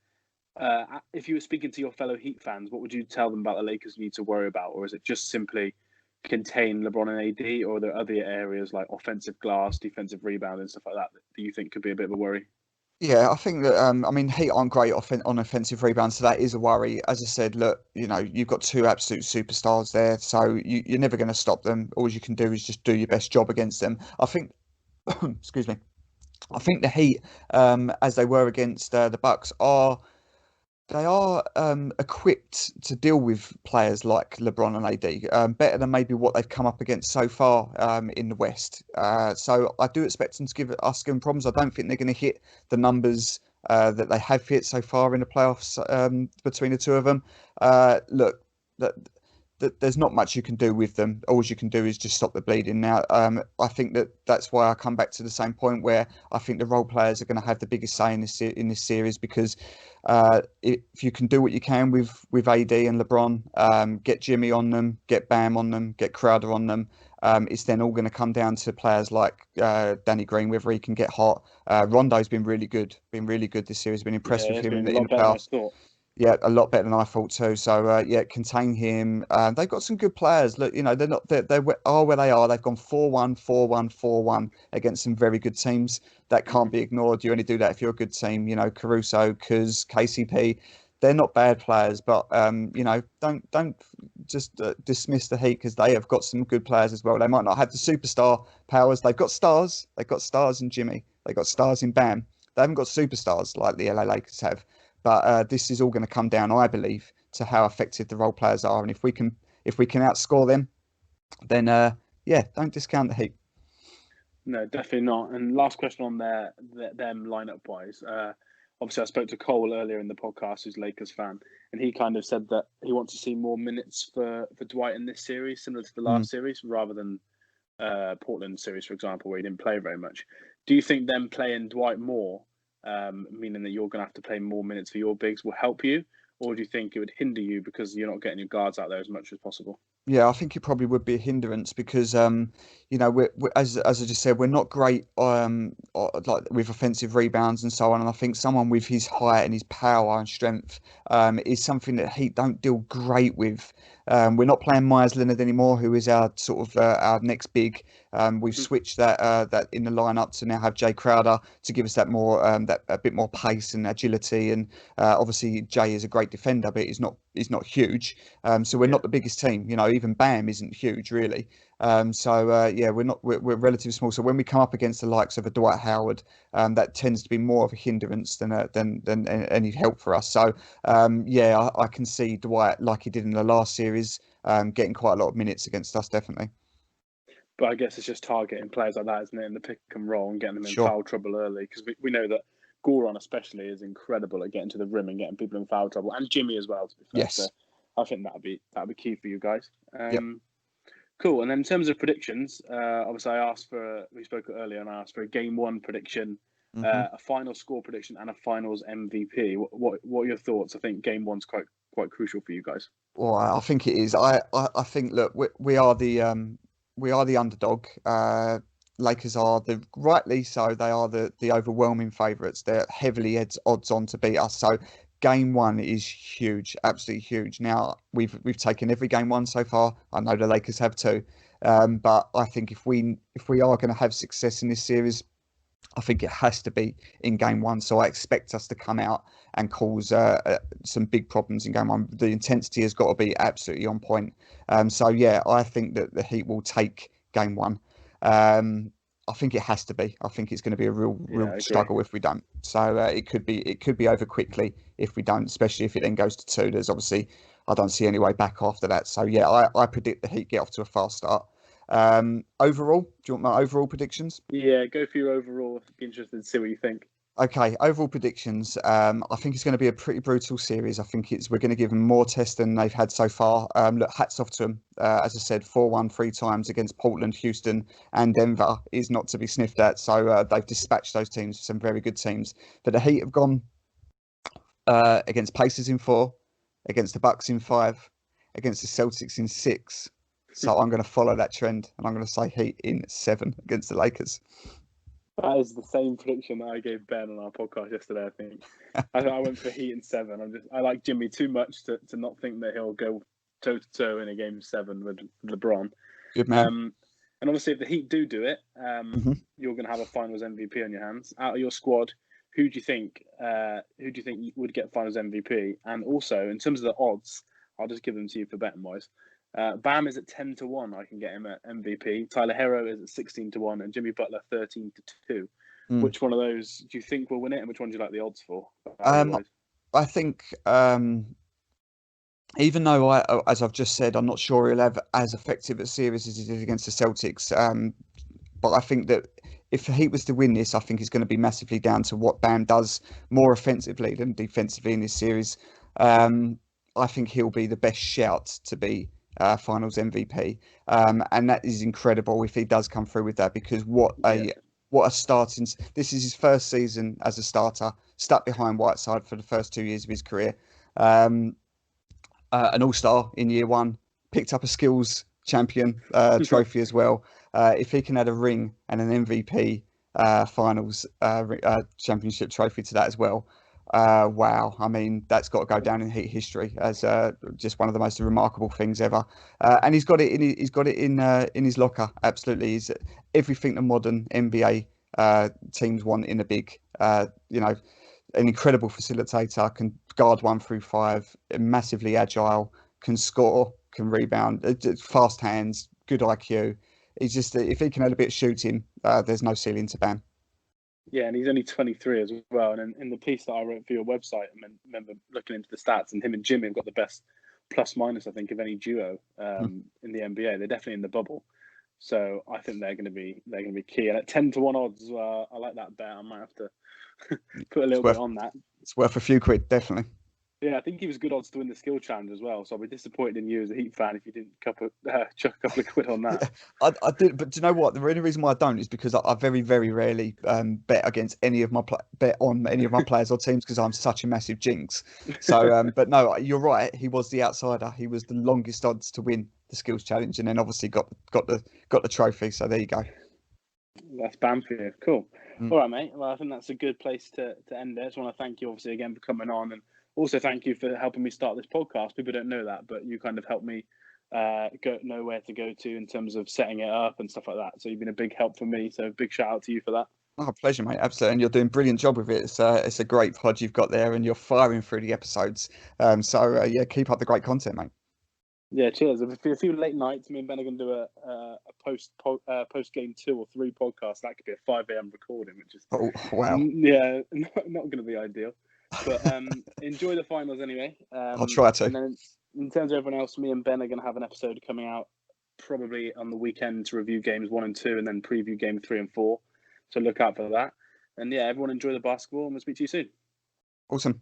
If you were speaking to your fellow Heat fans, what would you tell them about the Lakers need to worry about? Or is it just simply contain LeBron and AD, or are there other areas like offensive glass, defensive rebound and stuff like that you think could be a bit of a worry? Yeah, I think that Heat aren't great on offensive rebounds, so that is a worry. As I said, look, you've got 2 absolute superstars there, so you're never going to stop them. All you can do is just do your best job against them. I think, excuse me, I think the Heat, as they were against the Bucks, are equipped to deal with players like LeBron and AD, better than maybe what they've come up against so far in the West. So I do expect them to give problems. I don't think they're going to hit the numbers that they have hit so far in the playoffs between the two of them. Look, there's not much you can do with them. All you can do is just stop the bleeding. Now, I think that's why I come back to the same point, where I think the role players are going to have the biggest say in this series, because if you can do what you can with AD and LeBron, get Jimmy on them, get Bam on them, get Crowder on them, it's then all going to come down to players like Danny Green, whether he can get hot. Rondo's been really good this series. Been impressed with him in the playoffs. Yeah, a lot better than I thought too. So contain him. They've got some good players. Look, they're not they are where they are. They've gone 4-1, 4-1, 4-1 against some very good teams. That can't be ignored. You only do that if you're a good team. Caruso, Kuz, KCP. they're not bad players, but don't just dismiss the Heat, because they have got some good players as well. They might not have the superstar powers. They've got stars. They've got stars in Jimmy. They've got stars in Bam. They haven't got superstars like the LA Lakers have. But this is all going to come down, I believe, to how effective the role players are. And if we can outscore them, then don't discount the Heat. No, definitely not. And last question on them lineup wise. Obviously, I spoke to Cole earlier in the podcast, who's a Lakers fan, and he kind of said that he wants to see more minutes for Dwight in this series, similar to the last series, rather than Portland series, for example, where he didn't play very much. Do you think them playing Dwight more, meaning that you're going to have to play more minutes for your bigs, will help you? Or do you think it would hinder you because you're not getting your guards out there as much as possible? Yeah, I think it probably would be a hindrance because, we're, as I just said, we're not great like with offensive rebounds and so on. And I think someone with his height and his power and strength is something that Heat don't deal great with. We're not playing Myers Leonard anymore, who is our sort of our next big. We've switched that in the lineup to now have Jay Crowder to give us that more that a bit more pace and agility. And obviously Jay is a great defender, but he's not huge. So we're not the biggest team. Even Bam isn't huge really. We're relatively small. So when we come up against the likes of a Dwight Howard, that tends to be more of a hindrance than any help for us. So I can see Dwight, like he did in the last series, getting quite a lot of minutes against us, definitely. But I guess it's just targeting players like that, isn't it, in the pick and roll and getting them in foul trouble early, because we know that Goran especially is incredible at getting to the rim and getting people in foul trouble, and Jimmy as well, to be fair. Yes. So I think that'd be key for you guys. Cool. And then in terms of predictions, obviously we spoke earlier, and I asked for a game one prediction, a final score prediction, and a finals MVP. What are your thoughts? I think game one's quite crucial for you guys. Well, I think it is. I think, look, we are the underdog. Lakers are rightly so. They are the overwhelming favourites. They're heavily odds on to beat us. So game one is huge, absolutely huge. Now we've taken every game one so far. I know the Lakers have too, but I think if we are going to have success in this series, I think it has to be in game one. So I expect us to come out and cause some big problems in game one. The intensity has got to be absolutely on point. I think that the Heat will take game one. I think it has to be. I think it's going to be a real struggle if we don't. So it could be over quickly if we don't, especially if it then goes to 2. There's obviously, I don't see any way back after that. So I predict the Heat get off to a fast start. Overall, do you want my overall predictions? Yeah, go for your overall. I'd be interested to see what you think. Okay, overall predictions. I think it's going to be a pretty brutal series. I think we're going to give them more tests than they've had so far. Look, hats off to them. As I said, 4-1 3 times against Portland, Houston, and Denver is not to be sniffed at. So they've dispatched those teams, some very good teams. But the Heat have gone against Pacers in 4, against the Bucks in 5, against the Celtics in 6. So I'm going to follow that trend, and I'm going to say Heat in 7 against the Lakers. That is the same prediction that I gave Ben on our podcast yesterday, I think. I went for Heat in 7. I like Jimmy too much to not think that he'll go toe-to-toe in a game 7 with LeBron. Good man. And obviously, if the Heat do it, you're going to have a Finals MVP on your hands. Out of your squad, who do you think would get Finals MVP? And also, in terms of the odds, I'll just give them to you for betting wise. Bam is at 10-1. I can get him at MVP. Tyler Hero is at 16-1, and Jimmy Butler 13-2. Which one of those do you think will win it, and which one do you like the odds for? I think, even though as I've just said, I'm not sure he'll have as effective a series as he did against the Celtics. But I think that if the Heat was to win this, I think it's going to be massively down to what Bam does more offensively than defensively in this series. I think he'll be the best shout to be Finals MVP, and that is incredible if he does come through with that, because what a starting. This is his first season as a starter, stuck behind Whiteside for the first 2 years of his career. An all-star in year 1, picked up a skills champion trophy as well. If he can add a ring and an MVP Finals championship trophy to that as well. Wow, I mean, that's got to go down in Heat history as just one of the most remarkable things ever. And he's got it in his locker. Absolutely, he's everything the modern NBA teams want in a big, an incredible facilitator, can guard 1 through 5, massively agile, can score, can rebound, fast hands, good IQ. He's just, if he can add a bit of shooting, there's no ceiling to Bam. Yeah, and he's only 23 as well. And in the piece that I wrote for your website, I remember looking into the stats, and him and Jimmy have got the best plus minus, I think, of any duo in the NBA. They're definitely in the bubble, so I think they're going to be key. And at 10-1 odds as well, I like that bet. I might have to put a little bit on that. It's worth a few quid, definitely. Yeah, I think he was good odds to win the skill challenge as well. So I'll be disappointed in you as a Heat fan if you didn't chuck a couple of quid on that. Yeah, I did, but do you know what? The only reason why I don't is because I very, very rarely bet against any of my bet on any of my players or teams because I'm such a massive jinx. So, but no, you're right. He was the outsider. He was the longest odds to win the skills challenge, and then obviously got the trophy. So there you go. That's Bam for you. Cool. All right, mate. Well, I think that's a good place to end it. I just want to thank you, obviously, again for coming on, and also thank you for helping me start this podcast. People don't know that, but you kind of helped me know where to go to in terms of setting it up and stuff like that. So you've been a big help for me. So big shout out to you for that. Oh, pleasure, mate. Absolutely. And you're doing a brilliant job with it. It's a great pod you've got there, and you're firing through the episodes. Yeah, keep up the great content, mate. Yeah, cheers. A few late nights, me and Ben are going to do a post game 2 or 3 podcast. That could be a 5 a.m. recording, which is wow. Yeah, not going to be ideal. But enjoy the finals anyway. I'll try to. And then in terms of everyone else, me and Ben are going to have an episode coming out probably on the weekend to review games 1 and 2, and then preview game 3 and 4. So look out for that. And yeah, everyone enjoy the basketball, and we'll speak to you soon. Awesome.